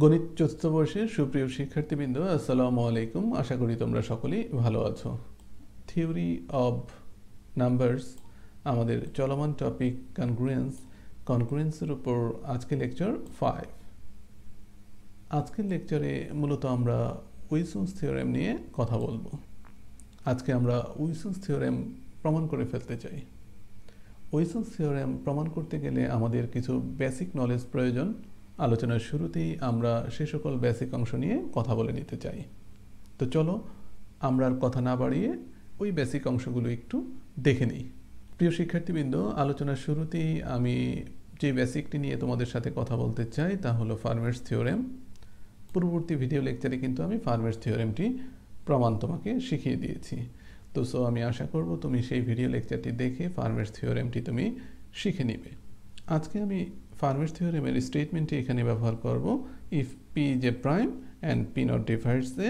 গণিত চতুর্থ বর্ষের সুপ্রিয় শিক্ষার্থীবৃন্দ, আসসালামু আলাইকুম। আশা করি তোমরা সকলেই ভালো আছো। থিওরি অব নাম্বারস আমাদের চলমান টপিক কনগ্রুয়েন্সের উপর আজকে লেকচার 5। আজকের লেকচারে মূলত আমরা উইলসনস থিওরেম নিয়ে কথা বলবো। আজকে আমরা উইলসনস থিওরেম প্রমাণ করে ফেলতে চাই। উইলসনস থিওরেম প্রমাণ করতে গেলে আমাদের কিছু বেসিক নলেজ প্রয়োজন। আলোচনার শুরুতেই আমরা সে সকল বেসিক অংশ নিয়ে কথা বলে নিতে চাই। তো চলো আমরা আর কথা না বাড়িয়ে ওই বেসিক অংশগুলো একটু দেখে নিই। প্রিয় শিক্ষার্থীবৃন্দ, আলোচনার শুরুতেই আমি যে বেসিকটি নিয়ে তোমাদের সাথে কথা বলতে চাই তা হলো ফার্মার্স থিওরেম। পূর্ববর্তী ভিডিও লেকচারে কিন্তু আমি ফার্মার্স থিওরেমটি প্রমাণ তোমাকে শিখিয়ে দিয়েছি। তো আমি আশা করব তুমি সেই ভিডিও লেকচারটি দেখে ফার্মার্স থিওরেমটি তুমি শিখে নিবে। আজকে আমি ফার্মার্স থিওরেমের স্টেটমেন্টটি এখানে ব্যবহার করব। If P is a prime and P not divides A,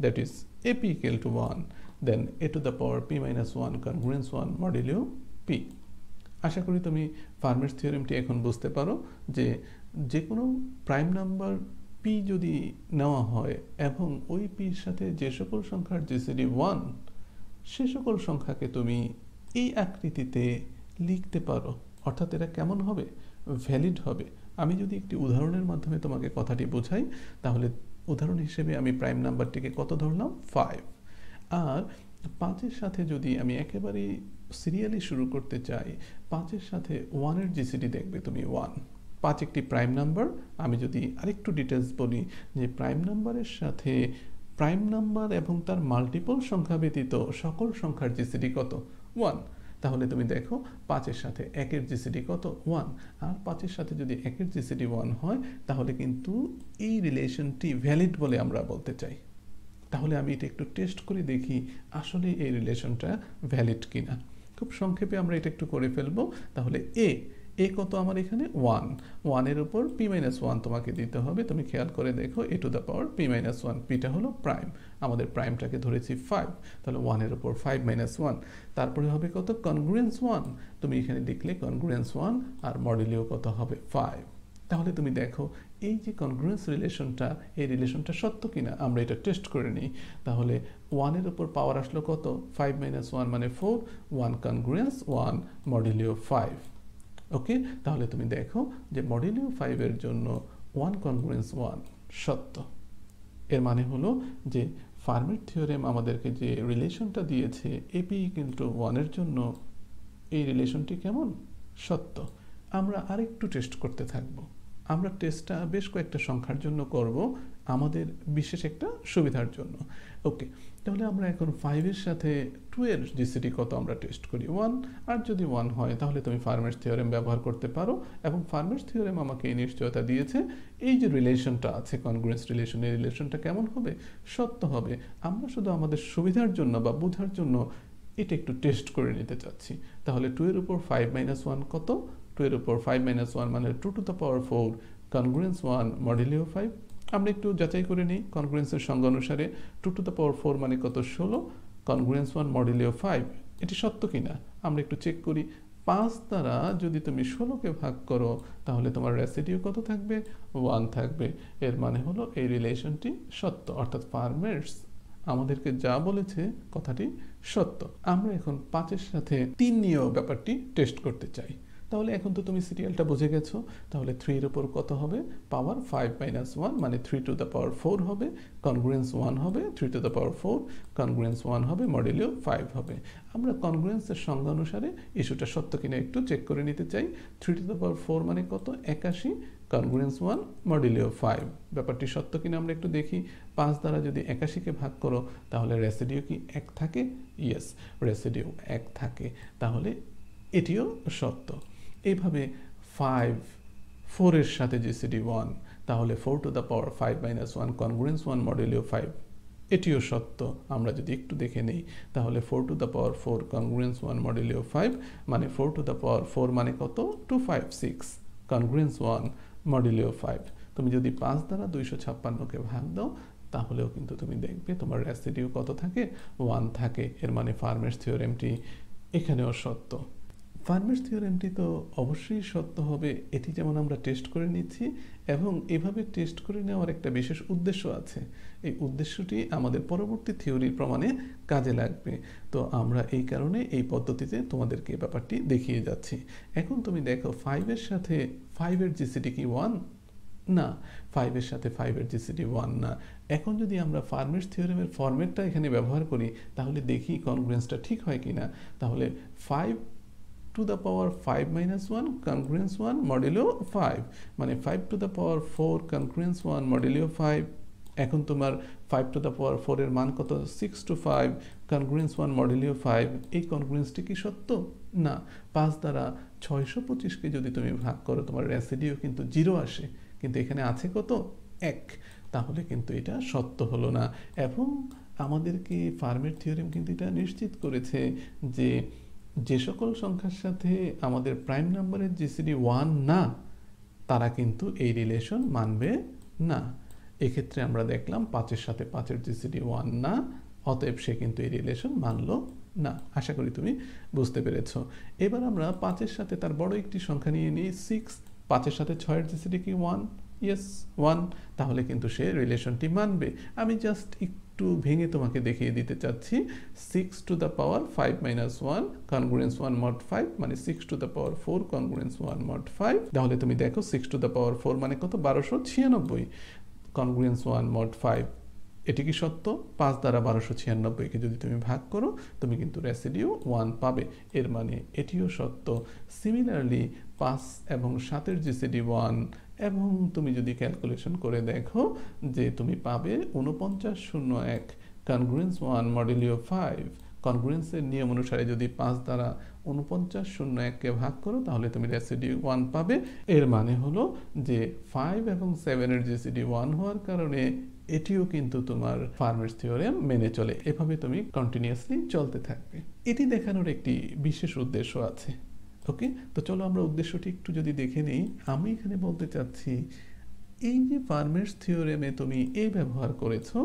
that is A P equal to 1, then A to the power P minus 1 congruence 1 modulo P. আশা করি তুমি ফার্মার্স থিওরেমটি এখন বুঝতে পারো যে কোনো প্রাইম নাম্বার পি যদি নেওয়া হয় এবং ওই পির সাথে যে সকল সংখ্যার জিসিডি 1, সে সকল সংখ্যাকে তুমি এই আকৃতিতে লিখতে পারো। অর্থাৎ এটা কেমন হবে? ভ্যালিড হবে। আমি যদি একটি উদাহরণের মাধ্যমে তোমাকে কথাটি বোঝাই, তাহলে উদাহরণ হিসেবে আমি প্রাইম নাম্বারটিকে কত ধরলাম? 5। আর 5-এর সাথে যদি আমি একেবারেই সিরিয়ালি শুরু করতে চাই, 5-এর সাথে 1-এর জিসিডি দেখবে তুমি 1। 5 একটি প্রাইম নাম্বার। আমি যদি আরেকটু ডিটেলস বলি যে প্রাইম নাম্বারের সাথে প্রাইম নাম্বার এবং তার মাল্টিপল সংখ্যা ব্যতীত সকল সংখ্যার জিসিডি কত? 1। তাহলে তুমি দেখো 5-এর সাথে 1-এর জিসিডি কত? 1। আর 5-এর সাথে যদি 1-এর জিসিডি 1 হয়, তাহলে কিন্তু এই রিলেশনটি ভ্যালিড বলে আমরা বলতে চাই। তাহলে আমি এটা একটু টেস্ট করে দেখি আসলে এই রিলেশনটা ভ্যালিড কিনা। খুব সংক্ষেপে আমরা এটা একটু করে ফেলবো। তাহলে এ কত আমার এখানে? 1। 1-এর উপর পি মাইনাস 1 তোমাকে দিতে হবে। তুমি খেয়াল করে দেখো, A to the power P minus 1, পিটা হলো প্রাইম। আমাদের প্রাইমটাকে ধরেছি 5, তাহলে 1-এর উপর 5 মাইনাস 1। তারপরে হবে কত? কনগ্রুয়েন্স 1। তুমি এখানে লিখলে কনগ্রুয়েন্স 1 আর মডুলিও কত হবে? 5। তাহলে তুমি দেখো এই যে কনগ্রুয়েন্স রিলেশনটা, এই রিলেশনটা সত্য কিনা আমরা এটা টেস্ট করে নিই। তাহলে 1-এর উপর পাওয়ার আসলো কত? 5 মাইনাস 1 মানে 4। 1 কনগ্রুয়েন্স 1 মডুলিও 5। ওকে, তাহলে তুমি দেখো যে মডুলিও 5-এর জন্য 1 কনগ্রুয়েন্স 1 সত্য। এর মানে হলো যে ফার্মার থিওরেম আমাদেরকে যে রিলেশনটা দিয়েছে এপি কিন্তু 1-এর জন্য, এই রিলেশনটি কেমন? সত্য। আমরা আরেকটু টেস্ট করতে থাকব। আমরা টেস্টটা বেশ কয়েকটা সংখ্যার জন্য করব, আমাদের বিশেষ একটা সুবিধার জন্য। ওকে, তাহলে আমরা এখন 5-এর সাথে 2-এর জিসিডি কত আমরা টেস্ট করি? 1। আর যদি 1 হয় তাহলে তুমি ফার্মার্স থিওরেম ব্যবহার করতে পারো। এবং ফার্মার্স থিওরেম আমাকে এই নিশ্চয়তা দিয়েছে এই যে রিলেশনটা আছে কনগ্রুয়েন্স রিলেশন, এই রিলেশনটা কেমন হবে? সত্য হবে। আমরা শুধু আমাদের সুবিধার জন্য বা বোঝার জন্য এটা একটু টেস্ট করে নিতে চাচ্ছি। তাহলে 2-এর উপর 5 মাইনাস 1 কত? 2-এর উপর 5 মাইনাস 1 মানে 2 টু দ্য পাওয়ার 4 কনগ্রুয়েন্স 1 মডুলিও 5। আমরা একটু যাচাই করে নিই কনগ্রুয়েন্সের সংজ্ঞা অনুসারে 2 টু দ্য পাওয়ার 4 মানে কত? 16। কনগ্রুয়েন্স 1 মডুলিও 5, এটি সত্য কিনা আমরা একটু চেক করি। 5 দ্বারা যদি তুমি 16কে ভাগ করো, তাহলে তোমার রেসিডিউ কত থাকবে? 1 থাকবে। এর মানে হলো এই রিলেশনটি সত্য, অর্থাৎ ফার্মার্স আমাদেরকে যা বলেছে কথাটি সত্য। আমরা এখন 5-এর সাথে 3 নিয়েও ব্যাপারটি টেস্ট করতে চাই। তাহলে এখন তো তুমি সিরিয়ালটা বুঝে গেছো। তাহলে 3-এর উপর কত হবে? পাওয়ার 5 মাইনাস 1 মানে 3 টু দ্য পাওয়ার 4 হবে। কনগ্রুয়েন্স 1 হবে 3 টু দ্য পাওয়ার 4, কনগ্রুয়েন্স 1 হবে মডুলিও 5 হবে। আমরা কনগ্রুয়েন্সের সংজ্ঞা অনুসারে ইস্যুটা সত্য কিনা একটু চেক করে নিতে চাই। 3 টু দ্য পাওয়ার 4 মানে কত? 81। কনগ্রুয়েন্স 1 মডুলিও 5, ব্যাপারটি সত্য কিনা আমরা একটু দেখি। 5 দ্বারা যদি 81কে ভাগ করো, তাহলে রেসিডিউ কি 1 থাকে? ইয়েস, রেসিডিউ 1 থাকে। তাহলে এটিও সত্য। এইভাবে 4-এর সাথে জিসিডি 1, তাহলে 4 two the power 5 minus 1 congruence 1 মডুলিও 5, এটিও সত্য। আমরা যদি একটু দেখে নেই, তাহলে 4 টু দ্য পাওয়ার 4 কনগ্রুয়েন্স 1 মডুলিও 5 মানে 4 টু দ্য পাওয়ার 4 মানে কত? 256 কনগ্রুয়েন্স 1 মডুলিও 5। তুমি যদি 5 দ্বারা 256কে ভাগ দাও, তাহলেও কিন্তু তুমি দেখবে তোমার রেসিডিউ কত থাকে? 1 থাকে। এর মানে ফার্মার্স থিওরেমটি এখানেও সত্য। ফার্মার্স থিওরেমটি তো অবশ্যই সত্য হবে, এটি যেমন আমরা টেস্ট করে নিচ্ছি, এবং এভাবে টেস্ট করে নেওয়ার একটা বিশেষ উদ্দেশ্য আছে। এই উদ্দেশ্যটি আমাদের পরবর্তী থিওরির প্রমাণে কাজে লাগবে। তো আমরা এই কারণে এই পদ্ধতিতে তোমাদেরকে ব্যাপারটি দেখিয়ে যাচ্ছি। এখন তুমি দেখো 5-এর সাথে 5-এর জিসিডি কি 1? না, 5-এর সাথে 5-এর জিসিডি 1 না। এখন যদি আমরা ফার্মার্স থিওরেমের ফরম্যাটটা এখানে ব্যবহার করি, তাহলে দেখি কনগ্রুয়েন্সটা ঠিক হয় কিনা। তাহলে 5 to the power 5 minus 1 congruence 1 modulo 5, মানে 5 to the power 4 congruence 1 modulo 5। এখন তোমার 5 to the power 4 এর মান কত? 6 to 5 congruence 1 modulo 5। এই কনগ্রুয়েন্সটি কি সত্য? না। 5 দ্বারা 625কে যদি তুমি ভাগ করো, তোমার রেসিডিউ কিন্তু 0 আসে, কিন্তু এখানে আছে কত? 1। তাহলে কিন্তু এটা সত্য হলো না। এবং আমাদেরকে ফার্মের থিওরেম কিন্তু এটা নিশ্চিত করেছে যে যে সকল সংখ্যার সাথে আমাদের প্রাইম নাম্বারের জিসিডি 1 না, তারা কিন্তু এই রিলেশন মানবে না। এক্ষেত্রে আমরা দেখলাম 5-এর সাথে 5-এর জিসিডি 1 না, অতএব সে কিন্তু এই রিলেশন মানলো না। আশা করি তুমি বুঝতে পেরেছো। এবার আমরা 5-এর সাথে তার বড় একটি সংখ্যা নিয়ে নিই 6। 5-এর সাথে 6-এর জিসিডি কি 1? ইয়েস 1। তাহলে কিন্তু সে রিলেশনটি মানবে। আমি জাস্ট একটু ভেঙে তোমাকে দেখিয়ে দিতে চাচ্ছি। 6 to the power 5 minus 1 congruence 1 mod 5, মানে 6 to the power 4 congruence 1 mod 5। তাহলে তুমি দেখো 6 to the power 4 মানে কত? 1296 congruence 1 mod 5। এটি কি সত্য? 5 দ্বারা 1296কে যদি তুমি ভাগ করো, তুমি কিন্তু রেসিডিউ 1 পাবে। এর মানে এটিও সত্য। সিমিলারলি 5 এবং 7-এর জিসিডি 1, এবং তুমি যদি ক্যালকুলেশন করে দেখো যে তুমি পাবে 4901 congruence 1 modulo 5। কনগ্রুয়েন্সের নিয়ম অনুসারে যদি 5 দ্বারা 4901কে ভাগ করো, তাহলে তুমি রেসিডিউ 1 পাবে। এর মানে হলো যে 5 এবং 7-এর জিসিডি 1 হওয়ার কারণে এটিও কিন্তু তোমার ফার্মার্স থিওরেম মেনে চলে। এভাবে তুমি কন্টিনিউয়াসলি চলতে থাকবে। এটি দেখানোর একটি বিশেষ উদ্দেশ্য আছে। ওকে, তো চলো আমরা উদ্দেশ্যটি একটু যদি দেখে নেই। আমি এখানে বলতে চাচ্ছি, এই যে ফার্মার্স থিওরেমে তুমি এ ব্যবহার করেছো,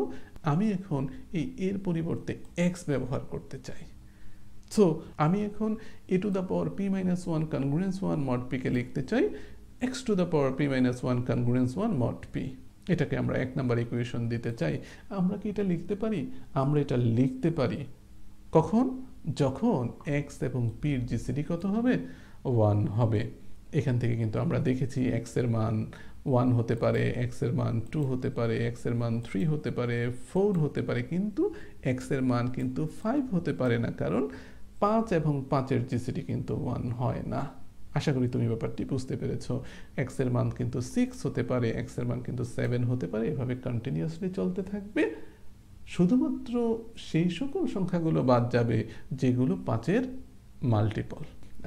আমি এখন এই এর পরিবর্তে এক্স ব্যবহার করতে চাই। সো আমি এখন A to the power P minus 1 congruence 1 mod P কে লিখতে চাই X to the power P minus 1 congruence 1 mod P. এটাকে আমরা 1 নাম্বার ইকুয়েশন দিতে চাই। আমরা কি এটা লিখতে পারি? আমরা এটা লিখতে পারি। কখন? যখন x এবং p এর জিসিডি কত হবে? 1 হবে। এখান থেকে কিন্তু আমরা দেখেছি x এর মান 1 হতে পারে, x এর মান 2 হতে পারে, x এর মান 3 হতে পারে, 4 হতে পারে, কিন্তু x এর মান কিন্তু 5 হতে পারে না, কারণ 5 এবং 5-এর জিসিডি কিন্তু 1 হয় না। আশা করি তুমি ব্যাপারটি বুঝতে পেরেছো। x এর মান কিন্তু 6 হতে পারে, x এর মান কিন্তু 7 হতে পারে, এভাবে কন্টিনিউয়াসলি চলতে থাকবে। শুধুমাত্র সেই সকল সংখ্যাগুলো বাদ যাবে যেগুলো 5-এর মাল্টিপল।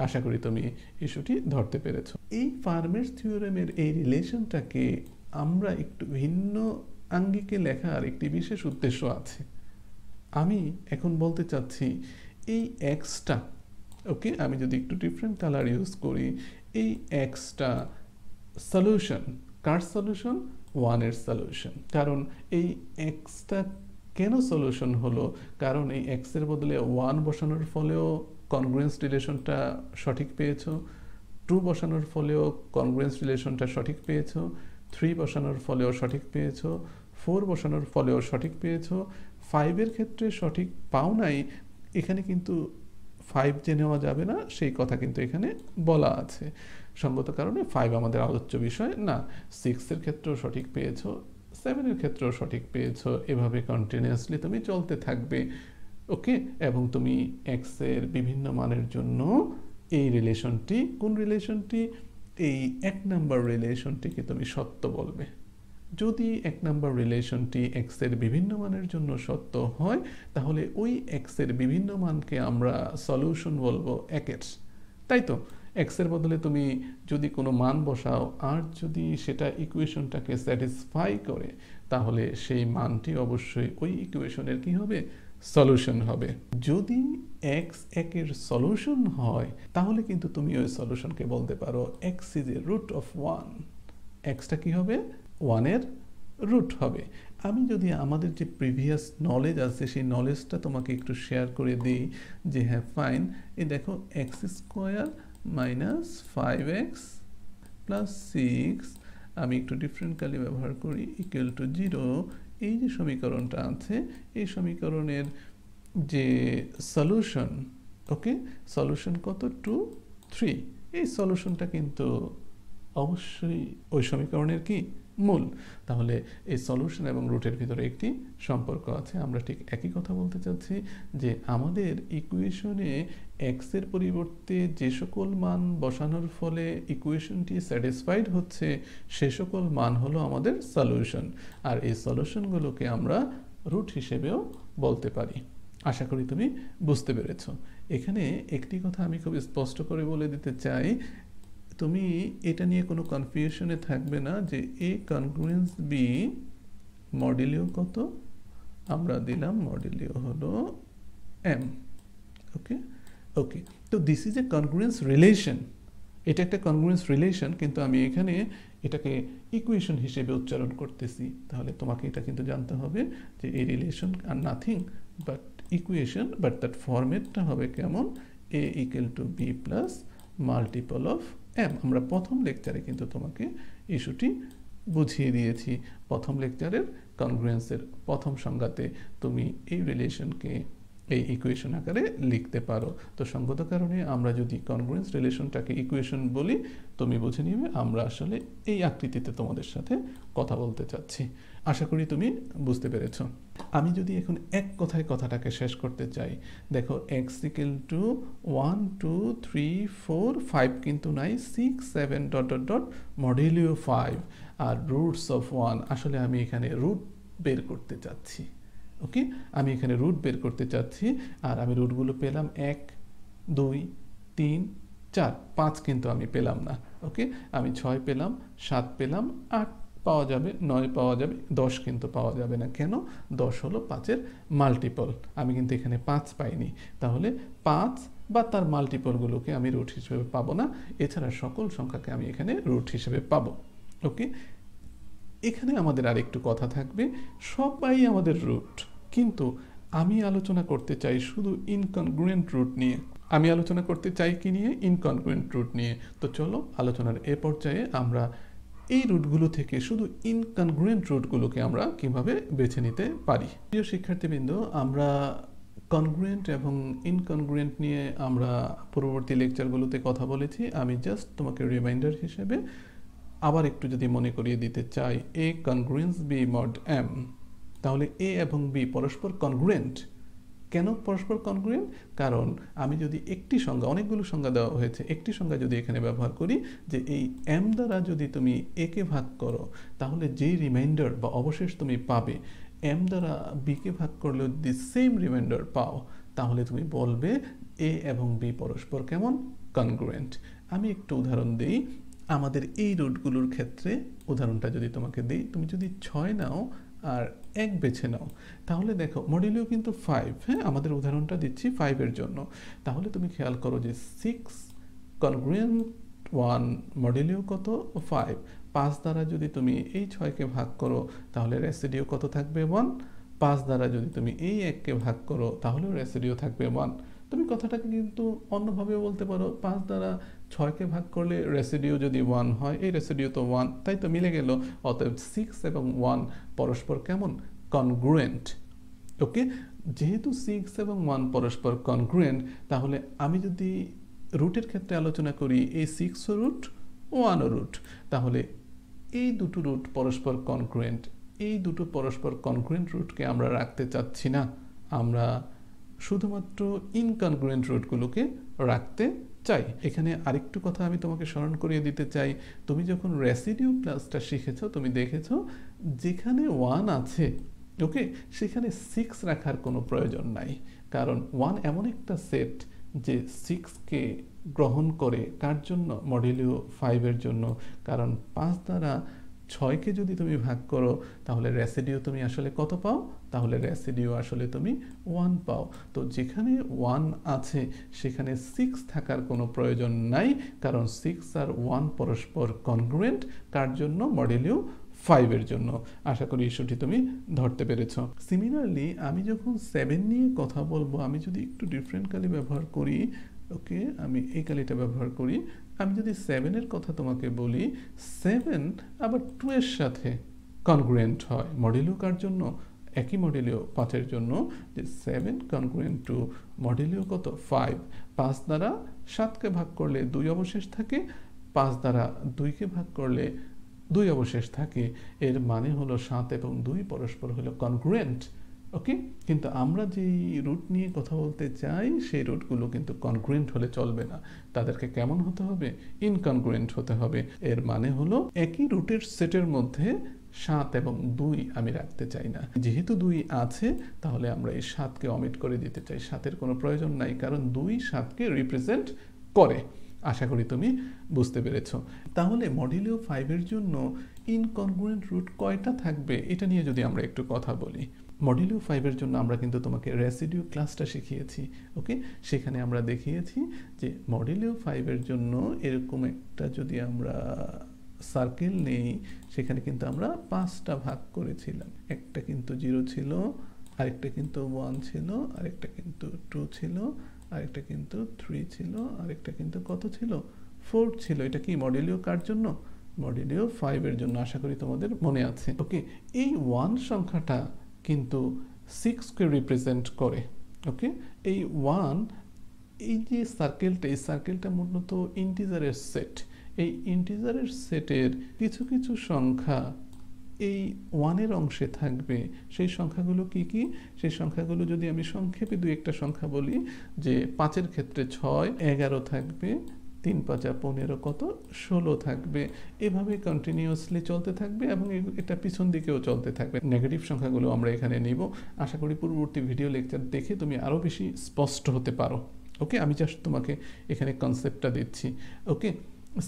আশা করি তুমি ইস্যুটি ধরতে পেরেছো। এই ফার্মার্স থিওরেমের এই রিলেশনটাকে আমরা একটু ভিন্ন আঙ্গিকে লেখার একটি বিশেষ উদ্দেশ্য আছে। আমি এখন বলতে চাচ্ছি এই এক্সটা, ওকে, আমি যদি একটু ডিফারেন্ট কালার ইউজ করি, এই এক্সটা সলিউশন কার সলিউশন? 1-এর সলিউশন। কারণ এই এক্সটা কেন সলিউশন হলো? কারণ এই এক্স এর বদলে 1 বসানোর ফলেও কনগ্রুয়েন্স রিলেশনটা সঠিক পেয়েছো, 2 বসানোর ফলেও কনগ্রুয়েন্স রিলেশনটা সঠিক পেয়েছো, 3 বসানোর ফলেও সঠিক পেয়েছো, 4 বসানোর ফলেও সঠিক পেয়েছো। 5-এর ক্ষেত্রে সঠিক পাও নাই, এখানে কিন্তু 5 যে নেওয়া যাবে না সেই কথা কিন্তু এখানে বলা আছে। সঙ্গত কারণে 5 আমাদের আলোচ্য বিষয় না। 6-এর ক্ষেত্রেও সঠিক পেয়েছো, 7-এর ক্ষেত্রেও সঠিক পেয়েছো। এভাবে কন্টিনিউয়াসলি তুমি চলতে থাকবে। ওকে, এবং তুমি x এর বিভিন্ন মানের জন্য এই রিলেশনটি, কোন রিলেশনটি? এই 1 নাম্বার রিলেশনটিকে তুমি সত্য বলবে। যদি 1 নাম্বার রিলেশনটি x এর বিভিন্ন মানের জন্য সত্য হয়, তাহলে ওই x এর বিভিন্ন মানকে আমরা সলিউশন বলবো 1-এর। তাই তো, x এর বদলে তুমি যদি কোনো মান বসাও আর যদি সেটা ইকুয়েশনটাকে স্যাটিসফাই করে, তাহলে সেই মানটি অবশ্যই ওই ইকুয়েশনের কি হবে? সলিউশন হবে। যদি x 1-এর সলিউশন হয়, তাহলে কিন্তু তুমি ওই সলিউশনকে বলতে পারো x is a root of 1। xটা কি হবে? 1-এর রুট হবে। আমি যদি আমাদের যে প্রিভিয়াস নলেজ আছে সেই নলেজটা তোমাকে একটু শেয়ার করে দিই যে হ্যাঁ ফাইন, এই দেখো x square minus 5x plus 6, আমি একটু ডিফারেন্ট কালি ব্যবহার করি, ইকুয়াল টু 0। এই যে সমীকরণটা আছে এই সমীকরণের যে সলিউশন, ওকে, সলিউশন কত 2 3, এই সলিউশনটা কিন্তু অবশ্যই ওই সমীকরণের কি মূল। তাহলে এই সলিউশন এবং রুটের ভিতরে একটি সম্পর্ক আছে। আমরা ঠিক একই কথা বলতে চাচ্ছি যে আমাদের ইকুয়েশনে এক্স এর পরিবর্তে যে সকল মান বসানোর ফলে ইকুয়েশনটি স্যাটিসফাইড হচ্ছে সে সকল মান হলো আমাদের সলিউশন, আর এই সলিউশনগুলোকে আমরা রুট হিসেবেও বলতে পারি। আশা করি তুমি বুঝতে পেরেছো। এখানে একটি কথা আমি খুব স্পষ্ট করে বলে দিতে চাই, তুমি এটা নিয়ে কোনো কনফিউশনে থাকবে না যে এ কনগ্রুয়েন্স বি মডেলিও কত, আমরা দিলাম মডেলিও হলো এম। ওকে ওকে, তো this is a congruence relation, এটা একটা কনগ্রুয়েন্স রিলেশন, কিন্তু আমি এখানে এটাকে ইকুয়েশন হিসেবে উচ্চারণ করতেছি। তাহলে তোমাকে এটা কিন্তু জানতে হবে যে এই রিলেশন আর nothing but equation, but that ফরম্যাটটা হবে কেমন, A equal to B plus multiple of M. আমরা প্রথম লেকচারে কিন্তু তোমাকে ইস্যুটি বুঝিয়ে দিয়েছি। প্রথম লেকচারের কনগ্রুয়েন্সের প্রথম সংজ্ঞাতে তুমি এই রিলেশনকে এই ইকুয়েশন আকারে লিখতে পারো। তো সঙ্গত কারণে আমরা যদি কনগ্রুয়েন্স রিলেশনটাকে ইকুয়েশন বলি, তুমি বুঝে নিবে আমরা আসলে এই আকৃতিতে তোমাদের সাথে কথা বলতে চাচ্ছি। আশা করি তুমি বুঝতে পেরেছো। আমি যদি এখন এক কথায় কথাটাকে শেষ করতে চাই, দেখো এক্স ইকুয়াল টু 1 2 3 4 5 কিন্তু নাই, 6 7 dot dot dot modulo 5 are roots of 1। আসলে আমি এখানে রুট বের করতে চাচ্ছি। ওকে, আমি এখানে রুট বের করতে চাচ্ছি, আর আমি রুটগুলো পেলাম 1 2 3 4 5 কিন্তু আমি পেলাম না। ওকে, আমি 6 পেলাম, 7 পেলাম, 8 পাওয়া যাবে, 9 পাওয়া যাবে, 10 কিন্তু পাওয়া যাবে না। কেন? 10 হলো 5-এর মাল্টিপল, আমি কিন্তু এখানে 5 পাইনি। তাহলে 5 বা তার মাল্টিপলগুলোকে আমি রুট হিসেবে পাবো না, এছাড়া সকল সংখ্যাকে আমি এখানে রুট হিসেবে পাবো। ওকে, এখানে আমাদের আরেকটু কথা থাকবে, সবাই আমাদের রুট, কিন্তু আমি আলোচনা করতে চাই শুধু ইনকনগ্রুয়েন্ট রুট নিয়ে। আমি আলোচনা করতে চাই কি নিয়ে? ইনকনগ্রুয়েন্ট রুট নিয়ে। তো চলো আলোচনার এ পর্যায়ে আমরা এই রুটগুলো থেকে শুধু ইনকনগ্রুয়েন্ট রুটগুলোকে আমরা কিভাবে বেছে নিতে পারি। প্রিয় শিক্ষার্থীবৃন্দ, আমরা কনগ্রুয়েন্ট এবং ইনকনগ্রুয়েন্ট নিয়ে আমরা পূর্ববর্তী লেকচারগুলোতে কথা বলেছি। আমি জাস্ট তোমাকে রিমাইন্ডার হিসেবে আবার একটু যদি মনে করিয়ে দিতে চাই, এ কনগ্রুয়েন্স বি মড এম, তাহলে এ এবং বি পরস্পর কনগ্রুয়েন্ট। কেন পরস্পর কনগ্রুয়েন্ট? কারণ আমি যদি একটি সংজ্ঞা, অনেকগুলো সংজ্ঞা দেওয়া হয়েছে, একটি সংজ্ঞা যদি এখানে ব্যবহার করি যে এই এম দ্বারা যদি তুমি এ কে ভাগ করো, তাহলে যেই রিমাইন্ডার বা অবশেষ তুমি পাবে, এম দ্বারা বি কে ভাগ করলেও যদি সেম রিমাইন্ডার পাও, তাহলে তুমি বলবে এ এবং বি পরস্পর কেমন? কনগ্রুয়েন্ট। আমি একটু উদাহরণ দিই আমাদের এই রুটগুলোর ক্ষেত্রে। উদাহরণটা যদি তোমাকে দিই, তুমি যদি 6 নাও আর 1 বেছে নাও, তাহলে দেখো মডেলিও কিন্তু 5। হ্যাঁ, আমাদের উদাহরণটা দিচ্ছি 5-এর জন্য। তাহলে তুমি খেয়াল করো যে 6 কনগ্রুয়েন্ট 1 মডেলিও কত? 5। 5 দ্বারা যদি তুমি এই 6কে ভাগ করো, তাহলে রেসিডিও কত থাকবে? 1। 5 দ্বারা যদি তুমি এই 1কে ভাগ করো, তাহলেও রেসিডিও থাকবে 1। তুমি কথাটাকে কিন্তু অন্যভাবে বলতে পারো, 5 দ্বারা 6কে ভাগ করলে রেসিডিও যদি 1 হয়, এই রেসিডিও তো 1, তাই তো মিলে গেল। অতএব 6 এবং 1 পরস্পর কেমন? কনগ্রুয়েন্ট। ওকে, যেহেতু 6 এবং 1 পরস্পর কনগ্রুয়েন্ট, তাহলে আমি যদি রুটের ক্ষেত্রে আলোচনা করি, এই 6ও রুট 1ও রুট, তাহলে এই দুটো রুট পরস্পর কনগ্রুয়েন্ট। এই দুটো পরস্পর কনগ্রুয়েন্ট রুটকে আমরা রাখতে চাচ্ছি না, আমরা শুধুমাত্র ইনকনগ্রুয়েন্ট রুটগুলোকে রাখতে চাই। এখানে আরেকটু কথা আমি তোমাকে স্মরণ করিয়ে দিতে চাই, তুমি যখন রেসিডিউ ক্লাসটা শিখেছো, তুমি দেখেছো যেখানে 1 আছে, ওকে, সেখানে 6 রাখার কোনো প্রয়োজন নাই। কারণ 1 এমন একটা সেট যে 6কে গ্রহণ করে। কার জন্য? মডেলিও 5-এর জন্য। কারণ 5 দ্বারা 6কে যদি তুমি ভাগ করো, তাহলে রেসিডিও তুমি আসলে কত পাও? তাহলে রেসিডিও আসলে তুমি 1 পাও। তো যেখানে 1 আছে সেখানে 6 থাকার কোনো প্রয়োজন নাই, কারণ 6 আর 1 পরস্পর কনগ্রুয়েন্ট। কার জন্য? মডেলিও 5 এর জন্য। আশা করি ইস্যুটি তুমি ধরতে পেরেছো। সিমিলারলি আমি যখন 7 নিয়ে কথা বলবো, আমি যদি একটু ডিফারেন্ট কালি ব্যবহার করি, ওকে, আমি এই কালিটা ব্যবহার করি। আমি যদি 7 এর কথা তোমাকে বলি, 7 আবার 2 এর সাথে কনগ্রুয়েন্ট হয়। মডুলিও কার জন্য? একই মডুলিও 5 এর জন্য, যে 7 কনগ্রুয়েন্ট টু মডুলিও কত? 5। 5 দ্বারা 7কে ভাগ করলে 2 অবশেষ থাকে, 5 দ্বারা 2কে ভাগ করলে 2 অবশেষ থাকে। এর মানে হলো 7 এবং 2 পরস্পর হলো কনগ্রুয়েন্ট। ওকে, কিন্তু আমরা যেই রুট নিয়ে কথা বলতে চাই সেই রুটগুলো কিন্তু কনগ্রুয়েন্ট হলে চলবে না, তাদেরকে কেমন হতে হবে? ইনকনগ্রুয়েন্ট হতে হবে। এর মানে হলো একই রুটের সেটের মধ্যে 7 এবং 2 আমি রাখতে চাই না। যেহেতু 2 আছে, তাহলে আমরা এই 7কে অমিট করে দিতে চাই। 7-এর কোনো প্রয়োজন নাই, কারণ 2 7কে রিপ্রেজেন্ট করে। আশা করি তুমি বুঝতে পেরেছো। তাহলে মডুলিও 5 এর জন্য ইনকনগ্রুয়েন্ট রুট কয়টা থাকবে এটা নিয়ে যদি আমরা একটু কথা বলি। মডুলিও 5 এর জন্য আমরা কিন্তু তোমাকে রেসিডিউ ক্লাসটা শিখিয়েছি। ওকে, সেখানে আমরা দেখিয়েছি যে মডুলিও 5 এর জন্য এরকম একটা যদি আমরা সার্কেল নেই, সেখানে কিন্তু আমরা 5টা ভাগ করেছিলাম। একটা কিন্তু 0 ছিল, আরেকটা কিন্তু 1 ছিল, আরেকটা কিন্তু 2 ছিল, আরেকটা কিন্তু 3 ছিল, আরেকটা কিন্তু কত ছিল? 4 ছিল। এটা কি মডুলিও কার জন্য? মডুলিও 5 এর জন্য। আশা করি তোমাদের মনে আছে। ওকে, এই 1 সংখ্যাটা কিন্তু 6কে রিপ্রেজেন্ট করে। ওকে, এই 1, এই যে সার্কেলটা, এই সার্কেলটা মূলত ইন্টিজারের সেট। এই ইন্টিজারের সেটের কিছু কিছু সংখ্যা এই 1-এর অংশে থাকবে। সেই সংখ্যাগুলো কি কি? সেই সংখ্যাগুলো যদি আমি সংক্ষেপে 2-একটা সংখ্যা বলি, যে 5-এর ক্ষেত্রে 6, 11 থাকবে, 3 5 15 কত? 16 থাকবে। এভাবে কন্টিনিউয়াসলি চলতে থাকবে এবং এটা পিছন দিকেও চলতে থাকবে। নেগেটিভ সংখ্যাগুলো আমরা এখানে নিব। আশা করি পূর্ববর্তী ভিডিও লেকচার দেখে তুমি আরও বেশি স্পষ্ট হতে পারো। ওকে, আমি জাস্ট তোমাকে এখানে কনসেপ্টটা দিচ্ছি। ওকে,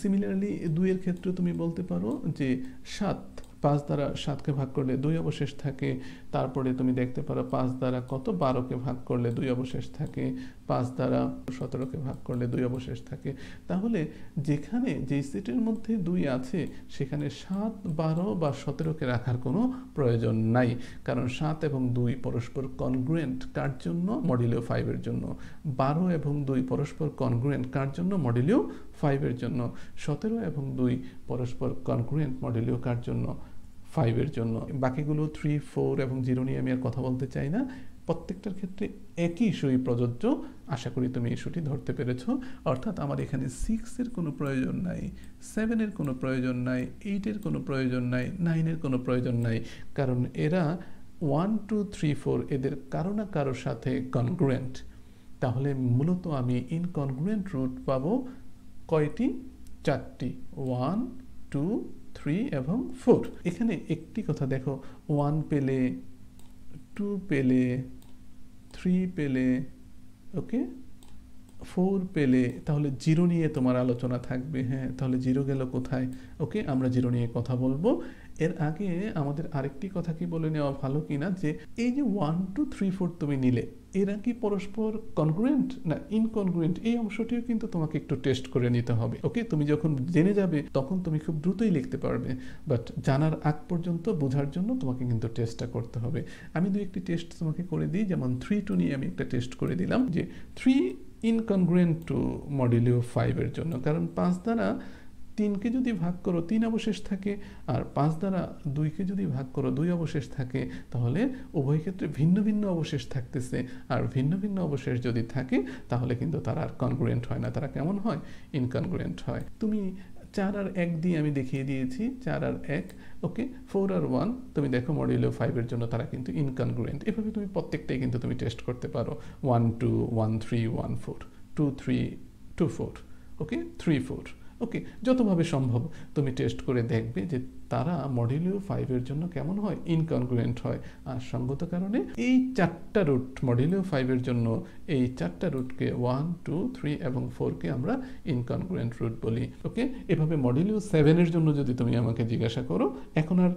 সিমিলারলি 2-এর ক্ষেত্রে তুমি বলতে পারো যে 7, 5 দ্বারা 7কে ভাগ করলে 2 অবশেষ থাকে। তারপরে তুমি দেখতে পারো 5 দ্বারা কত? 12কে ভাগ করলে 2 অবশেষ থাকে। 5 দ্বারা 17কে ভাগ করলে 2 অবশেষ থাকে। তাহলে যেখানে যেই সেটের মধ্যে 2 আছে, সেখানে 7, 12 বা 17কে রাখার কোনো প্রয়োজন নাই, কারণ 7 এবং 2 পরস্পর কনগ্রুয়েন্ট কার জন্য? মডুলিও 5 এর জন্য। 12 এবং 2 পরস্পর কনগ্রুয়েন্ট কার জন্য? মডুলিও 5 এর জন্য। 17 এবং 2 পরস্পর কনগ্রুয়েন্ট মডুলিও কার জন্য? 5 এর জন্য। বাকিগুলো 3, 4 এবং 0 নিয়ে আমি আর কথা বলতে চাই না। প্রত্যেকটার ক্ষেত্রে একই ইস্যুই প্রযোজ্য। আশা করি তুমি ইস্যুটি ধরতে পেরেছো। অর্থাৎ আমার এখানে 6-এর কোনো প্রয়োজন নাই, 7-এর কোনো প্রয়োজন নাই, 8-এর কোনো প্রয়োজন নাই, 9-এর কোনো প্রয়োজন নাই, কারণ এরা 1, 2, 3, 4 এদের কারো না কারোর সাথে কনগ্রুয়েন্ট। তাহলে মূলত আমি ইনকনগ্রুয়েন্ট রুট পাবো কয়টি? 4টি, 1, 2, 3 এবং 4। এখানে একটি কথা দেখো, 1 পেলে, 2 পেলে, 3 পেলে, ওকে, 4 পেলে, তাহলে 0 নিয়ে তোমার আলোচনা থাকবে। হ্যাঁ, তাহলে 0 গেল কোথায়? ওকে, আমরা 0 নিয়ে কথা বলবো। এর আগে আমাদের আরেকটি কথা কি বলে নেওয়া ভালো কিনা, যে এই যে 1, 2, 3, 4 তুমি নিলে, এরা কি পরস্পর কনগ্রুয়েন্ট না ইনকনগ্রুয়েন্ট? এই অংশটিও কিন্তু তোমাকে একটু টেস্ট করে নিতে হবে। ওকে, তুমি যখন জেনে যাবে তখন তুমি খুব দ্রুতই লিখতে পারবে, বাট জানার আগ পর্যন্ত বোঝার জন্য তোমাকে কিন্তু টেস্টটা করতে হবে। আমি 2-একটি টেস্ট তোমাকে করে দিই। যেমন 3, 2 নিয়ে আমি একটা টেস্ট করে দিলাম, যে 3 ইনকনগ্রুয়েন্ট টু মডুলিও 5 এর জন্য, কারণ 5 দ্বারা 3কে যদি ভাগ করো 3 অবশেষ থাকে, আর 5 দ্বারা 2কে যদি ভাগ করো 2 অবশেষ থাকে, তাহলে উভয় ক্ষেত্রে ভিন্ন ভিন্ন অবশেষ থাকতেছে। আর ভিন্ন ভিন্ন অবশেষ যদি থাকে, তাহলে কিন্তু তারা আর কনগ্রুয়েন্ট হয় না, তারা কেমন হয়? ইনকনগ্রুয়েন্ট হয়। তুমি 4 আর 1 দিয়ে আমি দেখিয়ে দিয়েছি, 4 আর 1, ওকে, 4 আর 1 তুমি দেখো মডুলিও 5 এর জন্য তারা কিন্তু ইনকনগ্রুয়েন্ট। এভাবে তুমি প্রত্যেকটাই কিন্তু তুমি টেস্ট করতে পারো। 1, 2, 1, 3, 1, 4, 2, 3, 2, 4, ওকে, 3, 4, ওকে, যতভাবে সম্ভব তুমি টেস্ট করে দেখবে যে তারা মডুলিও 5 এর জন্য কেমন হয়? ইনকনগ্রুয়েন্ট হয়। আর সঙ্গত কারণে এই 4টা রুট মডুলিও 5 এর জন্য, এই 4টা রুটকে 1, 2, 3 এবং 4কে আমরা ইনকনগ্রুয়েন্ট রুট বলি। ওকে, এভাবে মডুলিও 7 এর জন্য যদি তুমি আমাকে জিজ্ঞাসা করো, এখন আর